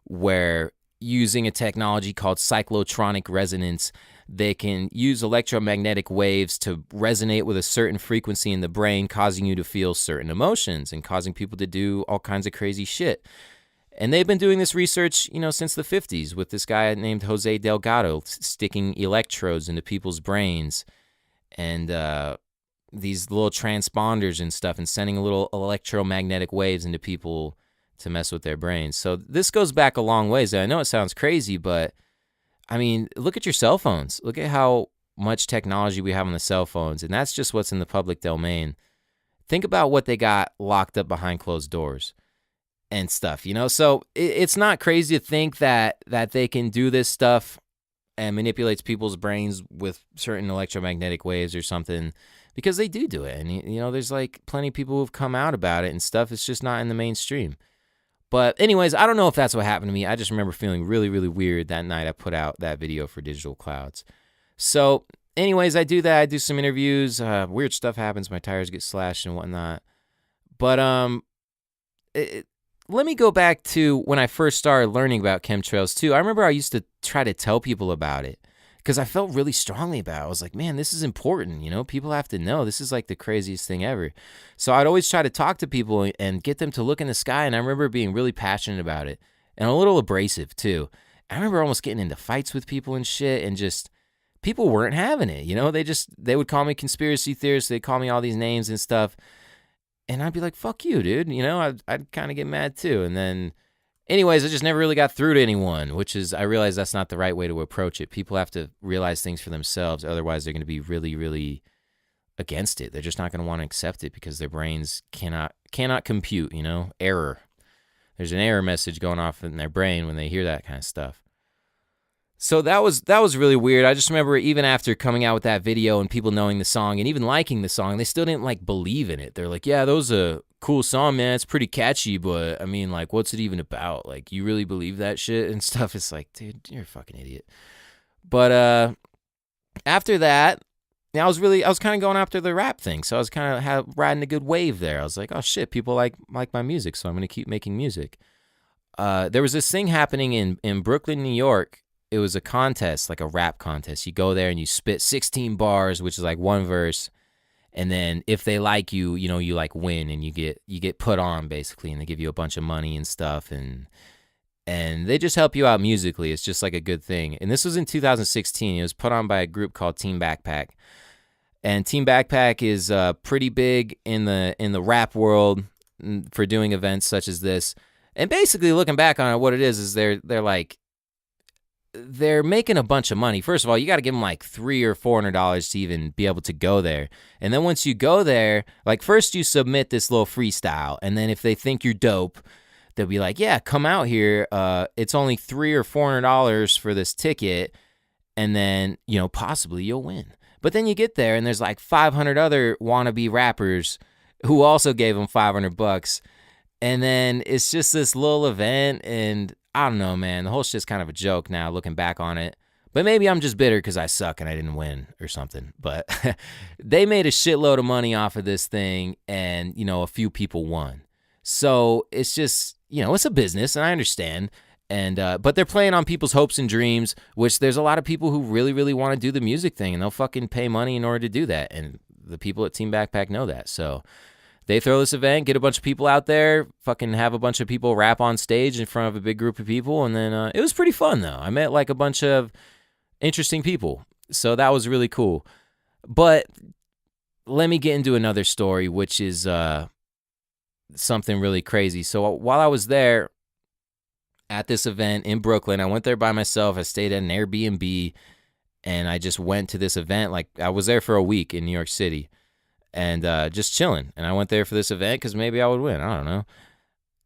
where using a technology called cyclotronic resonance, they can use electromagnetic waves to resonate with a certain frequency in the brain, causing you to feel certain emotions and causing people to do all kinds of crazy shit. And they've been doing this research, you know, since the 50s with this guy named Jose Delgado, sticking electrodes into people's brains and these little transponders and stuff and sending little electromagnetic waves into people to mess with their brains. So this goes back a long ways. I know it sounds crazy, but I mean, look at your cell phones. Look at how much technology we have on the cell phones, and that's just what's in the public domain. Think about what they got locked up behind closed doors and stuff, you know? So it's not crazy to think that they can do this stuff and manipulates people's brains with certain electromagnetic waves or something, because they do it. And, you know, there's like plenty of people who've come out about it and stuff. It's just not in the mainstream. But anyways, I don't know if that's what happened to me. I just remember feeling really, really weird that night I put out that video for Digital Clouds. So anyways, I do that. I do some interviews. Weird stuff happens. My tires get slashed and whatnot. But let me go back to when I first started learning about chemtrails too. I remember I used to try to tell people about it because I felt really strongly about it. I was like, man, this is important. You know, people have to know. This is like the craziest thing ever. So I'd always try to talk to people and get them to look in the sky. And I remember being really passionate about it and a little abrasive too. I remember almost getting into fights with people and shit, and just people weren't having it. You know, they would call me conspiracy theorist. They'd call me all these names and stuff. And I'd be like, fuck you, dude. You know, I'd kind of get mad too. And then anyways, I just never really got through to anyone, which is, I realize that's not the right way to approach it. People have to realize things for themselves. Otherwise, they're going to be really, really against it. They're just not going to want to accept it because their brains cannot compute, you know, error. There's an error message going off in their brain when they hear that kind of stuff. So that was really weird. I just remember even after coming out with that video and people knowing the song and even liking the song, they still didn't like believe in it. They're like, yeah, that was a cool song, man. It's pretty catchy, but I mean, like, what's it even about? Like, you really believe that shit and stuff? It's like, dude, you're a fucking idiot. But after that, I was kind of going after the rap thing. So I was kind of riding a good wave there. I was like, oh shit, people like my music, so I'm going to keep making music. There was this thing happening in Brooklyn, New York. It was a contest, like a rap contest. You go there and you spit 16 bars, which is like one verse. And then if they like you, you know, you like win and you get put on basically, and they give you a bunch of money and stuff, and they just help you out musically. It's just like a good thing. And this was in 2016. It was put on by a group called Team Backpack. And Team Backpack is pretty big in the rap world for doing events such as this. And basically looking back on it, what it is they're making a bunch of money. First of all, you got to give them like $300 or $400 to even be able to go there. And then once you go there, like first you submit this little freestyle. And then if they think you're dope, they'll be like, yeah, come out here. It's only $300 or $400 for this ticket. And then, you know, possibly you'll win. But then you get there and there's like 500 other wannabe rappers who also gave him $500. And then it's just this little event, and I don't know, man. The whole shit's kind of a joke now, looking back on it. But maybe I'm just bitter because I suck and I didn't win or something. But they made a shitload of money off of this thing, and, a few people won. So it's just, it's a business, and I understand. And but they're playing on people's hopes and dreams, which there's a lot of people who really, really want to do the music thing, and they'll fucking pay money in order to do that. And the people at Team Backpack know that. So they throw this event, get a bunch of people out there, fucking have a bunch of people rap on stage in front of a big group of people. And then it was pretty fun, though. I met like a bunch of interesting people. So that was really cool. But let me get into another story, which is something really crazy. So while I was there at this event in Brooklyn, I went there by myself. I stayed at an Airbnb, and I just went to this event. Like, I was there for a week in New York City, and just chilling. And I went there for this event because maybe I would win. I don't know.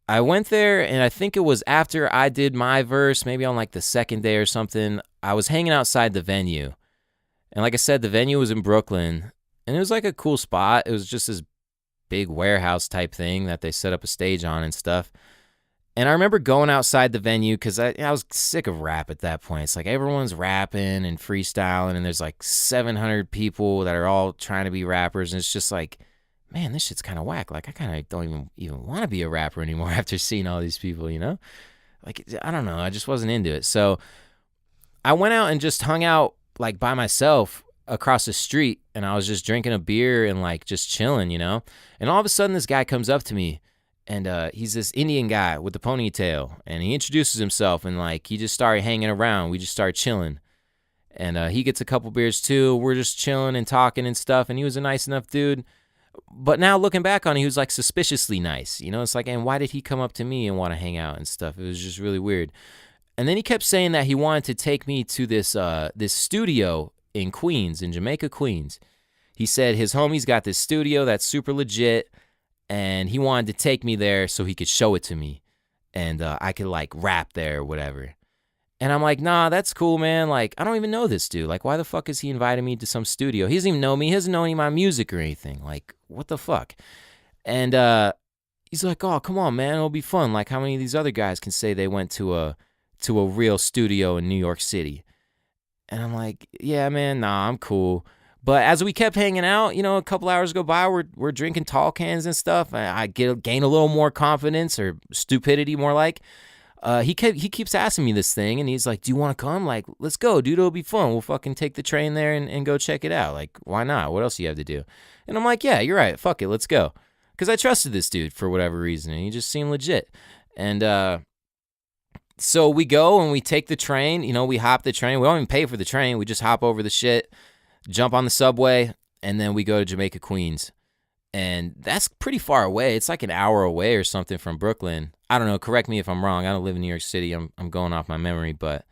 I went there, and I think it was after I did my verse, maybe on like the second day or something. I was hanging outside the venue. And like I said, the venue was in Brooklyn, and it was like a cool spot. It was just this big warehouse type thing that they set up a stage on and stuff. And I remember going outside the venue because I was sick of rap at that point. It's like everyone's rapping and freestyling, and there's like 700 people that are all trying to be rappers. And it's just like, man, this shit's kind of whack. Like, I kind of don't even want to be a rapper anymore after seeing all these people, Like, I don't know. I just wasn't into it. So I went out and just hung out like by myself across the street, and I was just drinking a beer and like just chilling, And all of a sudden this guy comes up to me. And he's this Indian guy with the ponytail, and he introduces himself, and like he just started hanging around. We just started chilling, and he gets a couple beers too. We're just chilling and talking and stuff, and he was a nice enough dude. But now looking back on it, he was like suspiciously nice. It's like, and why did he come up to me and want to hang out and stuff? It was just really weird. And then he kept saying that he wanted to take me to this studio in Queens, in Jamaica, Queens. He said his homie's got this studio that's super legit, and he wanted to take me there so he could show it to me, and I could like rap there or whatever. And I'm like, nah, that's cool, man. Like, I don't even know this dude. Like, why the fuck is he inviting me to some studio? He doesn't even know me. He doesn't know any of my music or anything. Like, what the fuck? And he's like, oh, come on, man. It'll be fun. Like, how many of these other guys can say they went to a real studio in New York City? And I'm like, yeah, man, nah, I'm cool. But as we kept hanging out, a couple hours go by, we're drinking tall cans and stuff. I gain a little more confidence, or stupidity more like. He keeps asking me this thing, and he's like, do you want to come? Like, let's go, dude. It'll be fun. We'll fucking take the train there and go check it out. Like, why not? What else do you have to do? And I'm like, yeah, you're right. Fuck it. Let's go. Because I trusted this dude for whatever reason, and he just seemed legit. And so we go and we take the train. We hop the train. We don't even pay for the train. We just hop over the shit, jump on the subway, and then we go to Jamaica, Queens. And that's pretty far away. It's like an hour away or something from Brooklyn. I don't know. Correct me if I'm wrong. I don't live in New York City. I'm going off my memory. But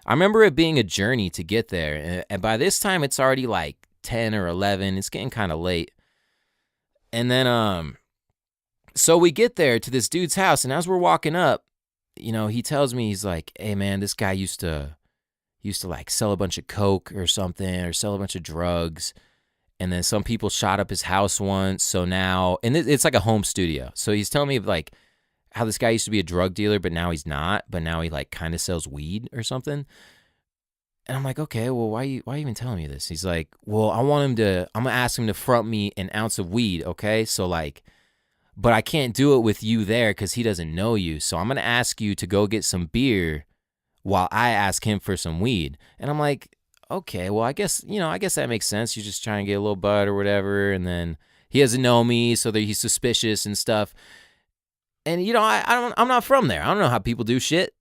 I remember it being a journey to get there. And by this time, it's already like 10 or 11. It's getting kind of late. And then, so we get there to this dude's house. And as we're walking up, he tells me, he's like, hey, man, this guy used to like sell a bunch of coke or something, or sell a bunch of drugs. And then some people shot up his house once. So now, and it's like a home studio. So he's telling me like how this guy used to be a drug dealer, but now he's not. But now he like kind of sells weed or something. And I'm like, okay, well, why you even telling me this? He's like, well, I'm gonna ask him to front me an ounce of weed. Okay. So like, but I can't do it with you there because he doesn't know you. So I'm gonna ask you to go get some beer while I ask him for some weed. And I'm like, okay, well, I guess that makes sense. You're just trying to get a little bud or whatever. And then he doesn't know me, so that he's suspicious and stuff. And, I'm not from there. I don't know how people do shit.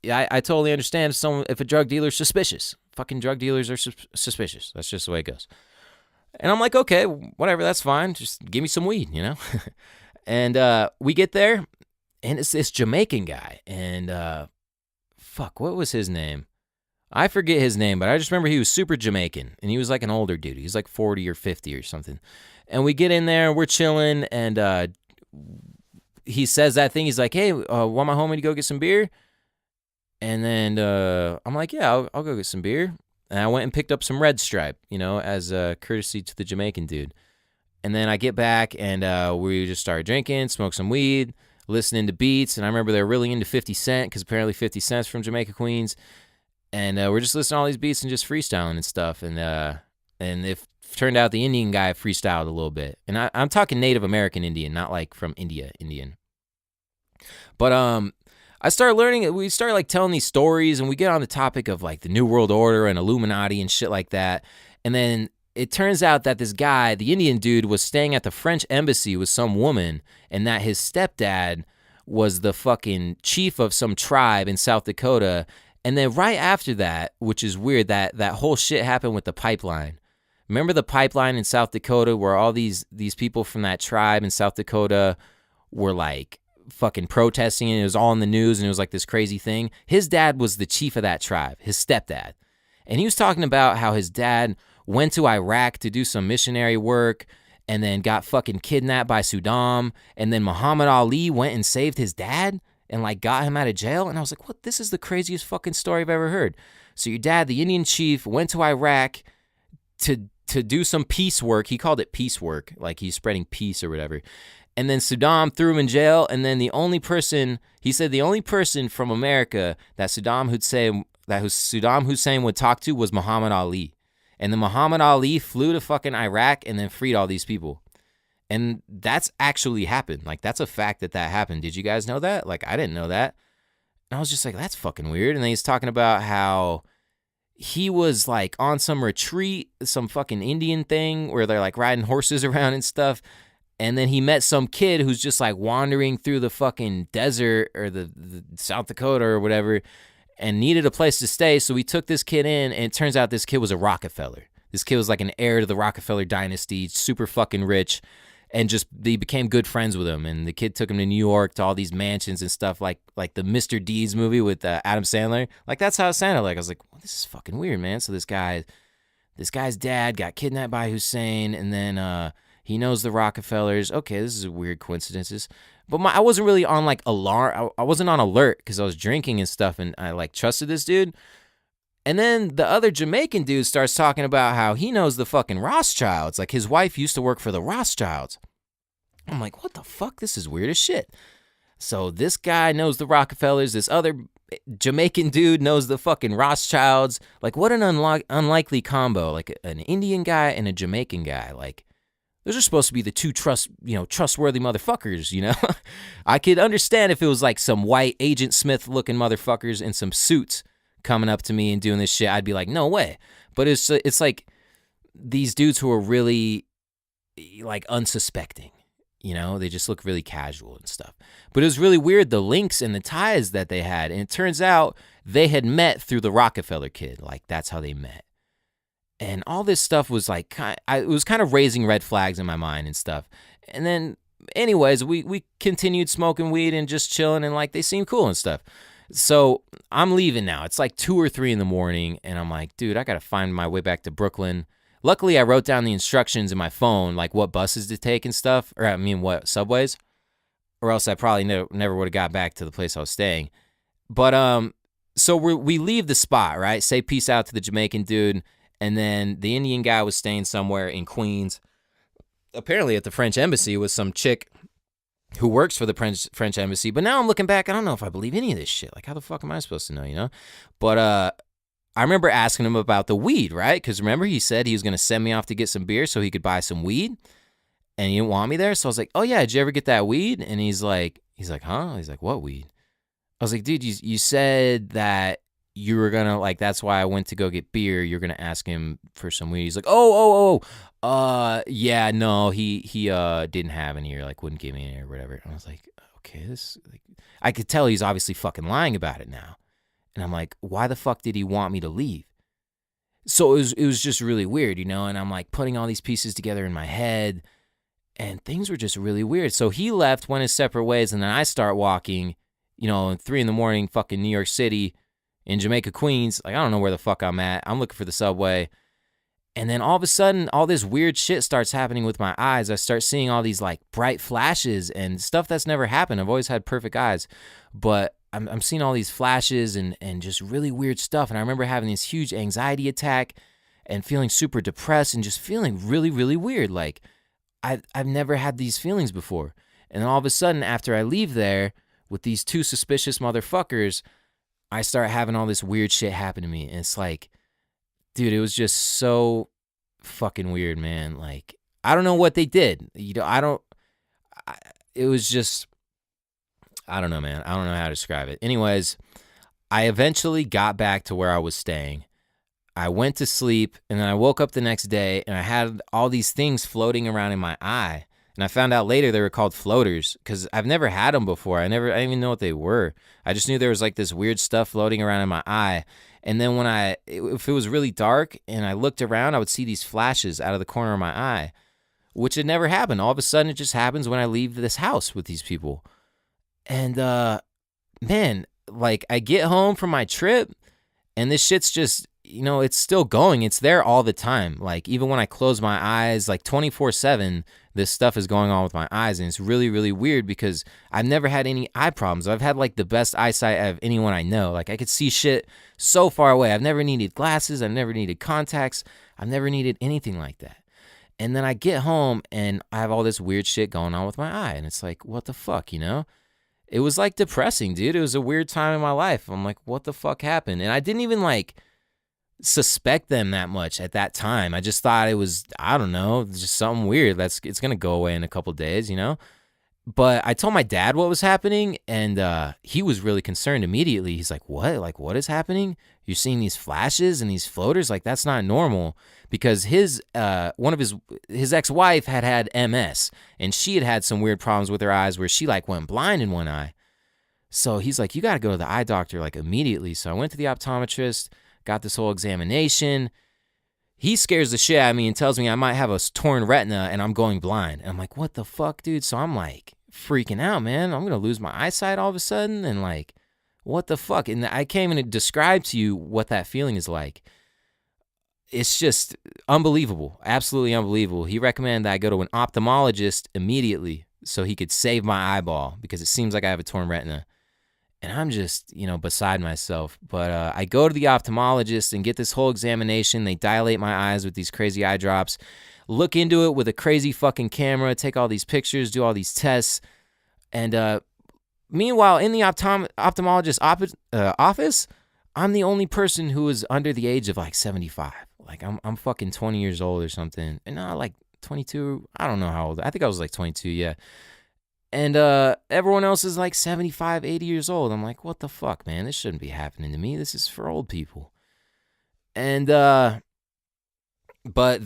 Yeah, I totally understand if a drug dealer's suspicious. Fucking drug dealers are suspicious. That's just the way it goes. And I'm like, okay, whatever, that's fine. Just give me some weed, And we get there, and it's this Jamaican guy. And fuck, what was his name? I forget his name, but I just remember he was super Jamaican, and he was like an older dude. He was like 40 or 50 or something. And we get in there, and we're chilling, and he says that thing. He's like, hey, want my homie to go get some beer? And then I'm like, yeah, I'll go get some beer. And I went and picked up some Red Stripe, as a courtesy to the Jamaican dude. And then I get back and we just started drinking, smoke some weed, listening to beats. And I remember they were really into 50 Cent because apparently 50 Cent's from Jamaica, Queens. And we're just listening to all these beats and just freestyling and stuff. And it turned out the Indian guy freestyled a little bit. And I'm talking Native American Indian, not like from India Indian. But I started learning, we started like telling these stories, and we get on the topic of like the New World Order and Illuminati and shit like that. And then it turns out that this guy, the Indian dude, was staying at the French embassy with some woman, and that his stepdad was the fucking chief of some tribe in South Dakota. And then right after that, which is weird, that whole shit happened with the pipeline. Remember the pipeline in South Dakota where all these people from that tribe in South Dakota were like fucking protesting, and it was all in the news, and it was like this crazy thing? His dad was the chief of that tribe, his stepdad. And he was talking about how his dad went to Iraq to do some missionary work and then got fucking kidnapped by Saddam, and then Muhammad Ali went and saved his dad and like got him out of jail. And I was like, what? This is the craziest fucking story I've ever heard. So your dad, the Indian chief, went to Iraq to do some peace work. He called it peace work, like he's spreading peace or whatever. And then Saddam threw him in jail, and then the only person from America that Saddam Hussein would talk to was Muhammad Ali. And then Muhammad Ali flew to fucking Iraq and then freed all these people. And that's actually happened. Like, that's a fact that happened. Did you guys know that? Like, I didn't know that. And I was just like, that's fucking weird. And then he's talking about how he was like on some retreat, some fucking Indian thing where they're like riding horses around and stuff. And then he met some kid who's just like wandering through the fucking desert or the South Dakota or whatever and needed a place to stay. So we took this kid in, and it turns out this kid was a Rockefeller. This kid was like an heir to the Rockefeller dynasty, super fucking rich, and just they became good friends with him. And the kid took him to New York to all these mansions and stuff like the Mr. Deeds movie with Adam Sandler. Like, that's how it sounded like. I was like, well, this is fucking weird, man. So this guy's dad got kidnapped by Hussein, and then he knows the Rockefellers. Okay, this is a weird coincidences. But I wasn't really on like alarm. I wasn't on alert because I was drinking and stuff, and I like trusted this dude. And then the other Jamaican dude starts talking about how he knows the fucking Rothschilds. Like, his wife used to work for the Rothschilds. I'm like, what the fuck? This is weird as shit. So this guy knows the Rockefellers. This other Jamaican dude knows the fucking Rothschilds. Like, what an unlikely combo. Like, an Indian guy and a Jamaican guy. Like, those are supposed to be the two trustworthy motherfuckers, I could understand if it was like some white Agent Smith looking motherfuckers in some suits coming up to me and doing this shit. I'd be like, no way. But it's like these dudes who are really like unsuspecting, they just look really casual and stuff. But it was really weird, the links and the ties that they had. And it turns out they had met through the Rockefeller kid. Like, that's how they met. And all this stuff was like, it was kind of raising red flags in my mind and stuff. And then, anyways, we continued smoking weed and just chilling, and like, they seemed cool and stuff. So I'm leaving now. It's like 2 or 3 in the morning, and I'm like, dude, I got to find my way back to Brooklyn. Luckily, I wrote down the instructions in my phone, like what buses to take and stuff, or what subways, or else I probably never would have got back to the place I was staying. But so we leave the spot, right? Say peace out to the Jamaican dude. And then the Indian guy was staying somewhere in Queens, apparently at the French embassy with some chick who works for the French embassy. But now I'm looking back, I don't know if I believe any of this shit. Like, how the fuck am I supposed to know, But I remember asking him about the weed, right? Because remember, he said he was going to send me off to get some beer so he could buy some weed. And he didn't want me there. So I was like, oh, yeah, did you ever get that weed? And he's like, huh? He's like, what weed? I was like, dude, you said that you were going to, like, that's why I went to go get beer. You're going to ask him for some weed. He's like, yeah, no, he didn't have any, or like wouldn't give me any or whatever. And I was like, okay, I could tell he's obviously fucking lying about it now. And I'm like, why the fuck did he want me to leave? So it was just really weird, and I'm like putting all these pieces together in my head, and things were just really weird. So he left, went his separate ways, and then I start walking, 3 a.m, fucking New York City, in Jamaica, Queens. Like, I don't know where the fuck I'm at. I'm looking for the subway. And then all of a sudden, all this weird shit starts happening with my eyes. I start seeing all these like bright flashes and stuff that's never happened. I've always had perfect eyes. But I'm seeing all these flashes and just really weird stuff. And I remember having this huge anxiety attack and feeling super depressed and just feeling really, really weird. Like I've never had these feelings before. And then all of a sudden, after I leave there with these two suspicious motherfuckers, I start having all this weird shit happen to me. And it's like, dude, it was just so fucking weird, man. Like, I don't know what they did. It was just, I don't know, man. I don't know how to describe it. Anyways, I eventually got back to where I was staying. I went to sleep, and then I woke up the next day, and I had all these things floating around in my eye. And I found out later they were called floaters because I've never had them before. I didn't even know what they were. I just knew there was like this weird stuff floating around in my eye. And then if it was really dark and I looked around, I would see these flashes out of the corner of my eye, which had never happened. All of a sudden, it just happens when I leave this house with these people. And, man, like I get home from my trip and this shit's just, it's still going. It's there all the time. Like even when I close my eyes, like 24/7, this stuff is going on with my eyes. And it's really, really weird because I've never had any eye problems. I've had like the best eyesight of anyone I know. Like I could see shit so far away. I've never needed glasses. I've never needed contacts. I've never needed anything like that. And then I get home and I have all this weird shit going on with my eye. And it's like, what the fuck, It was like depressing, dude. It was a weird time in my life. I'm like, what the fuck happened? And I didn't even like suspect them that much at that time. I just thought it was, I don't know, just something weird. It's going to go away in a couple days, But I told my dad what was happening, and he was really concerned immediately. He's like, what? Like, what is happening? You're seeing these flashes and these floaters? Like, that's not normal. Because one of his ex-wife had MS, and she had some weird problems with her eyes where she, like, went blind in one eye. So he's like, you got to go to the eye doctor, like, immediately. So I went to the optometrist, got this whole examination. He scares the shit out of me and tells me I might have a torn retina and I'm going blind. And I'm like, what the fuck, dude? So I'm like freaking out, man. I'm going to lose my eyesight all of a sudden. And like, what the fuck? And I can't even describe to you what that feeling is like. It's just unbelievable. Absolutely unbelievable. He recommended that I go to an ophthalmologist immediately so he could save my eyeball because it seems like I have a torn retina. And I'm just, beside myself. But I go to the ophthalmologist and get this whole examination. They dilate my eyes with these crazy eye drops, look into it with a crazy fucking camera, take all these pictures, do all these tests. And meanwhile, in the ophthalmologist's office, I'm the only person who is under the age of like 75. Like I'm fucking 20 years old or something. And like 22. I don't know how old. I think I was like 22, yeah. And everyone else is like 75, 80 years old. I'm like, what the fuck, man? This shouldn't be happening to me. This is for old people. And, but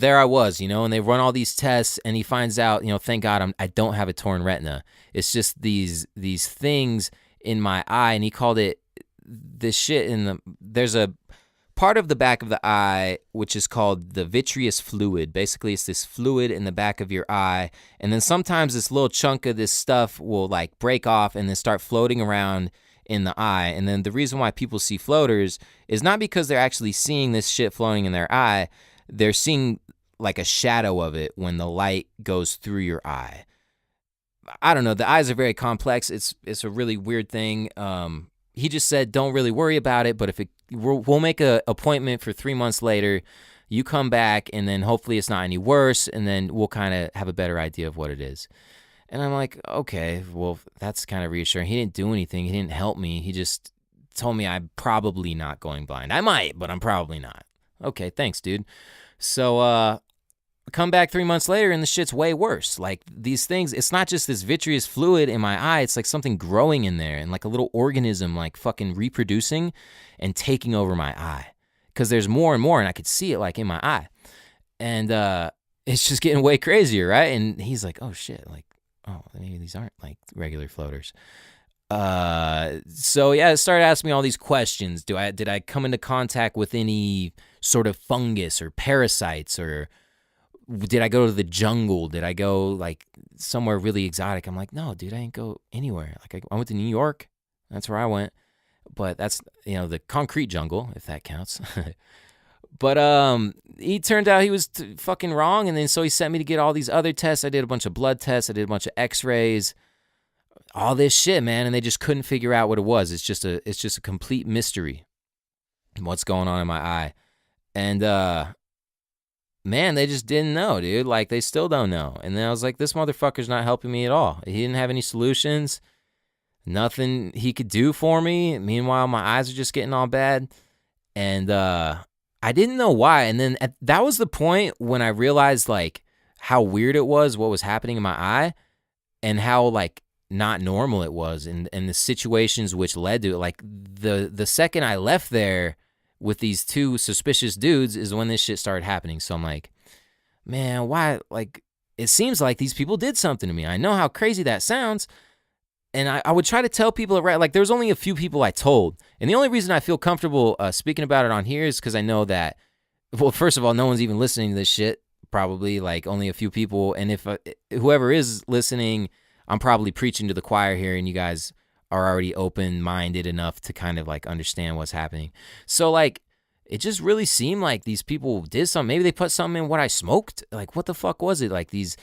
there I was, and they run all these tests and he finds out, thank God I don't have a torn retina. It's just these things in my eye. And he called it this shit there's a part of the back of the eye, which is called the vitreous fluid. Basically, it's this fluid in the back of your eye. And then sometimes this little chunk of this stuff will like break off and then start floating around in the eye. And then the reason why people see floaters is not because they're actually seeing this shit floating in their eye. They're seeing like a shadow of it when the light goes through your eye. I don't know. The eyes are very complex. It's a really weird thing. He just said, don't really worry about it, but we'll make an appointment for 3 months later. You come back, and then hopefully it's not any worse, and then we'll kind of have a better idea of what it is. And I'm like, okay, well, that's kind of reassuring. He didn't do anything. He didn't help me. He just told me I'm probably not going blind. I might, but I'm probably not. Okay, thanks, dude. So, come back 3 months later and the shit's way worse. Like these things, it's not just this vitreous fluid in my eye. It's like something growing in there and like a little organism like fucking reproducing and taking over my eye. Because there's more and more and I could see it like in my eye. And it's just getting way crazier, right? And he's like, oh shit, like, oh, maybe these aren't like regular floaters. So yeah, it started asking me all these questions. Did I come into contact with any sort of fungus or parasites, or did I go to the jungle? Did I go like somewhere really exotic? I'm like, no, dude, I didn't go anywhere. Like I went to New York. That's where I went. But that's, the concrete jungle, if that counts. But he turned out he was fucking wrong. And then so he sent me to get all these other tests. I did a bunch of blood tests. I did a bunch of x-rays. all this shit, man, and they just couldn't figure out what it was. It's just a complete mystery what's going on in my eye. And man, they just didn't know, dude. Like, they still don't know. And then I was like, this motherfucker's not helping me at all. He didn't have any solutions, nothing he could do for me. Meanwhile, my eyes are just getting all bad. And I didn't know why. And then that was the point when I realized, like, how weird it was, what was happening in my eye, and how, like, not normal it was, and the situations which led to it. Like, the second I left there with these two suspicious dudes is when this shit started happening. So I'm like, man, why? Like, it seems like these people did something to me. I know how crazy that sounds. And I would try to tell people, right? Like, there's only a few people I told. And the only reason I feel comfortable speaking about it on here is because I know that, well, first of all, no one's even listening to this shit, probably, like, only a few people. And if whoever is listening, I'm probably preaching to the choir here, and you guys are already open-minded enough to kind of, like, understand what's happening. So, like, it just really seemed like these people did something. Maybe they put something in what I smoked. Like, what the fuck was it? Like, these,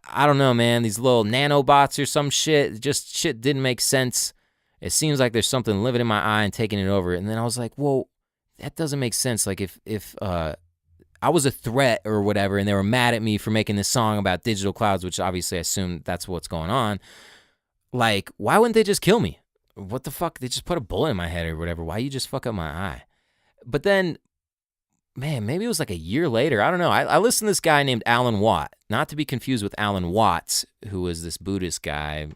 I don't know, man, these little nanobots or some shit. Just shit didn't make sense. It seems like there's something living in my eye and taking it over. And then I was like, whoa, that doesn't make sense. Like, if I was a threat or whatever, and they were mad at me for making this song about digital clouds, which obviously I assume that's what's going on, like, why wouldn't they just kill me? What the fuck? They just put a bullet in my head or whatever. Why you just fuck up my eye? But then, man, maybe it was like a year later. I don't know. I listened to this guy named Alan Watt, not to be confused with Alan Watts, who is this Buddhist guy.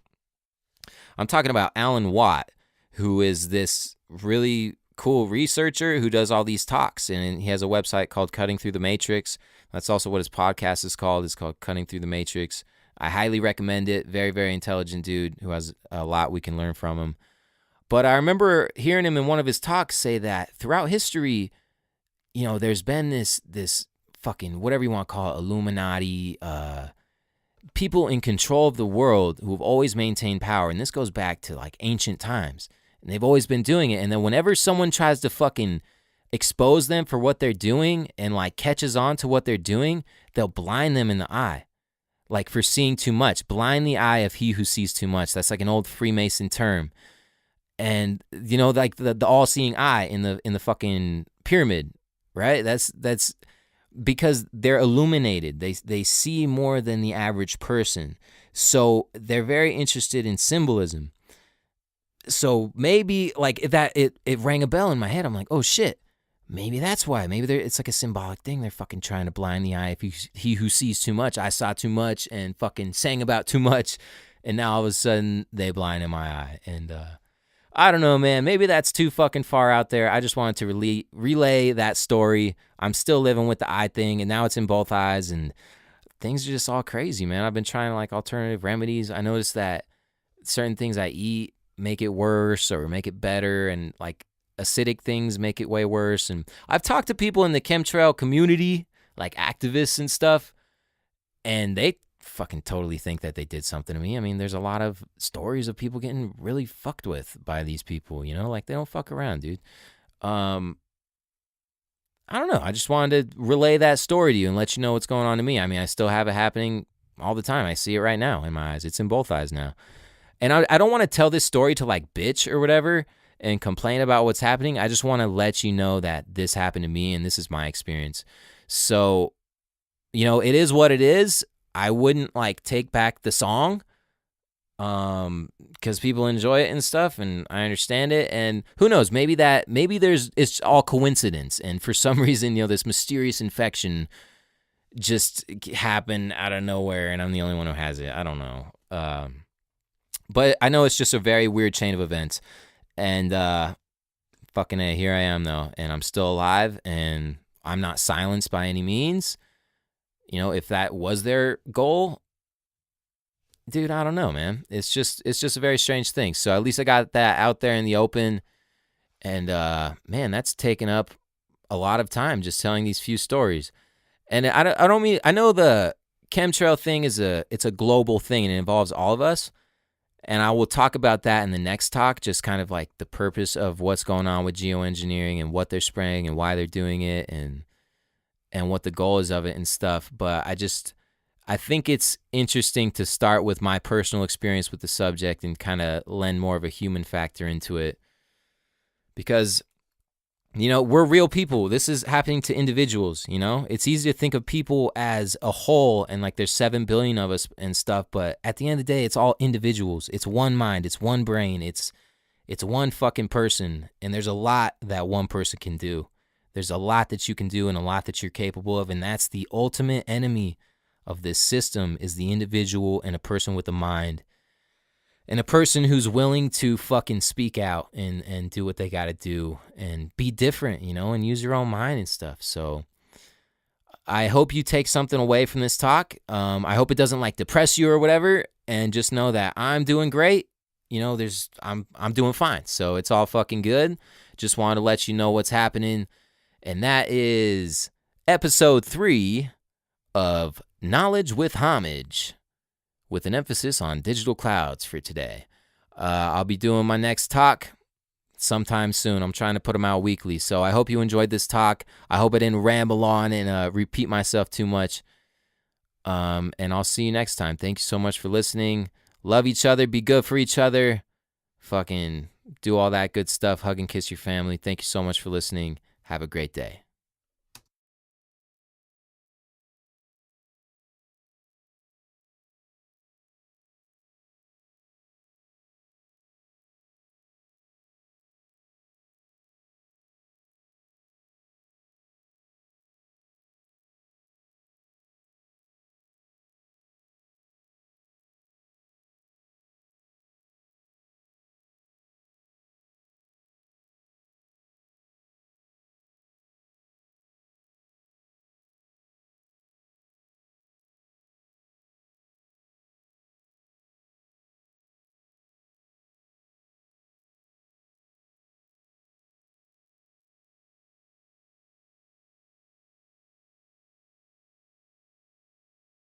I'm talking about Alan Watt, who is this really cool researcher who does all these talks, and he has a website called Cutting Through the Matrix. That's also what his podcast is called. It's called Cutting Through the Matrix. I highly recommend it. Very, very intelligent dude who has a lot we can learn from him. But I remember hearing him in one of his talks say that throughout history, you know, there's been this fucking, whatever you want to call it, Illuminati, people in control of the world who have always maintained power. And this goes back to, like, ancient times. And they've always been doing it. And then whenever someone tries to fucking expose them for what they're doing and, like, catches on to what they're doing, they'll blind them in the eye. Like, for seeing too much. Blind the eye of he who sees too much. That's like an old Freemason term. And, you know, like the all-seeing eye in the fucking pyramid, right? That's because they're illuminated. They see more than the average person. So they're very interested in symbolism. So maybe, like, it rang a bell in my head. I'm like, oh shit, maybe that's why. Maybe it's like a symbolic thing. They're fucking trying to blind the eye of he who sees too much. I saw too much and fucking sang about too much, and now all of a sudden they blinded my eye. And I don't know, man. Maybe that's too fucking far out there. I just wanted to relay that story. I'm still living with the eye thing, and now it's in both eyes, and things are just all crazy, man. I've been trying, like, alternative remedies. I noticed that certain things I eat make it worse or make it better, and, like, acidic things make it way worse. And I've talked to people in the chemtrail community, like activists and stuff, and they fucking totally think that they did something to me. I mean, there's a lot of stories of people getting really fucked with by these people, you know? Like, they don't fuck around, dude. I don't know. I just wanted to relay that story to you and let you know what's going on to me. I mean, I still have it happening all the time. I see it right now in my eyes. It's in both eyes now. And I don't want to tell this story to, like, bitch or whatever and complain about what's happening. I just want to let you know that this happened to me and this is my experience. So, you know, it is what it is. I wouldn't, like, take back the song because people enjoy it and stuff, and I understand it. And who knows, maybe it's all coincidence, and for some reason, you know, this mysterious infection just happened out of nowhere, and I'm the only one who has it. I don't know. But I know it's just a very weird chain of events. And fucking A, here I am, though, and I'm still alive, and I'm not silenced by any means. You know, if that was their goal, dude, I don't know, man. It's just a very strange thing. So at least I got that out there in the open. And, man, that's taken up a lot of time just telling these few stories. And I know the chemtrail thing it's a global thing, and it involves all of us. And I will talk about that in the next talk, just kind of like the purpose of what's going on with geoengineering and what they're spraying and why they're doing it and what the goal is of it and stuff. But I think it's interesting to start with my personal experience with the subject and kind of lend more of a human factor into it because, we're real people. This is happening to individuals, It's easy to think of people as a whole and like there's 7 billion of us and stuff, but at the end of the day, it's all individuals. It's one mind, it's one brain, it's one fucking person, and there's a lot that one person can do. There's a lot that you can do and a lot that you're capable of, and that's the ultimate enemy of this system is the individual and a person with a mind and a person who's willing to fucking speak out and do what they got to do and be different, and use your own mind and stuff. So I hope you take something away from this talk. I hope it doesn't like depress you or whatever, and just know that I'm doing great. I'm doing fine. So it's all fucking good. Just wanted to let you know what's happening. And that is episode 3 of Knowledge with Homage, with an emphasis on digital clouds for today. I'll be doing my next talk sometime soon. I'm trying to put them out weekly. So I hope you enjoyed this talk. I hope I didn't ramble on and repeat myself too much. And I'll see you next time. Thank you so much for listening. Love each other. Be good for each other. Fucking do all that good stuff. Hug and kiss your family. Thank you so much for listening. Have a great day.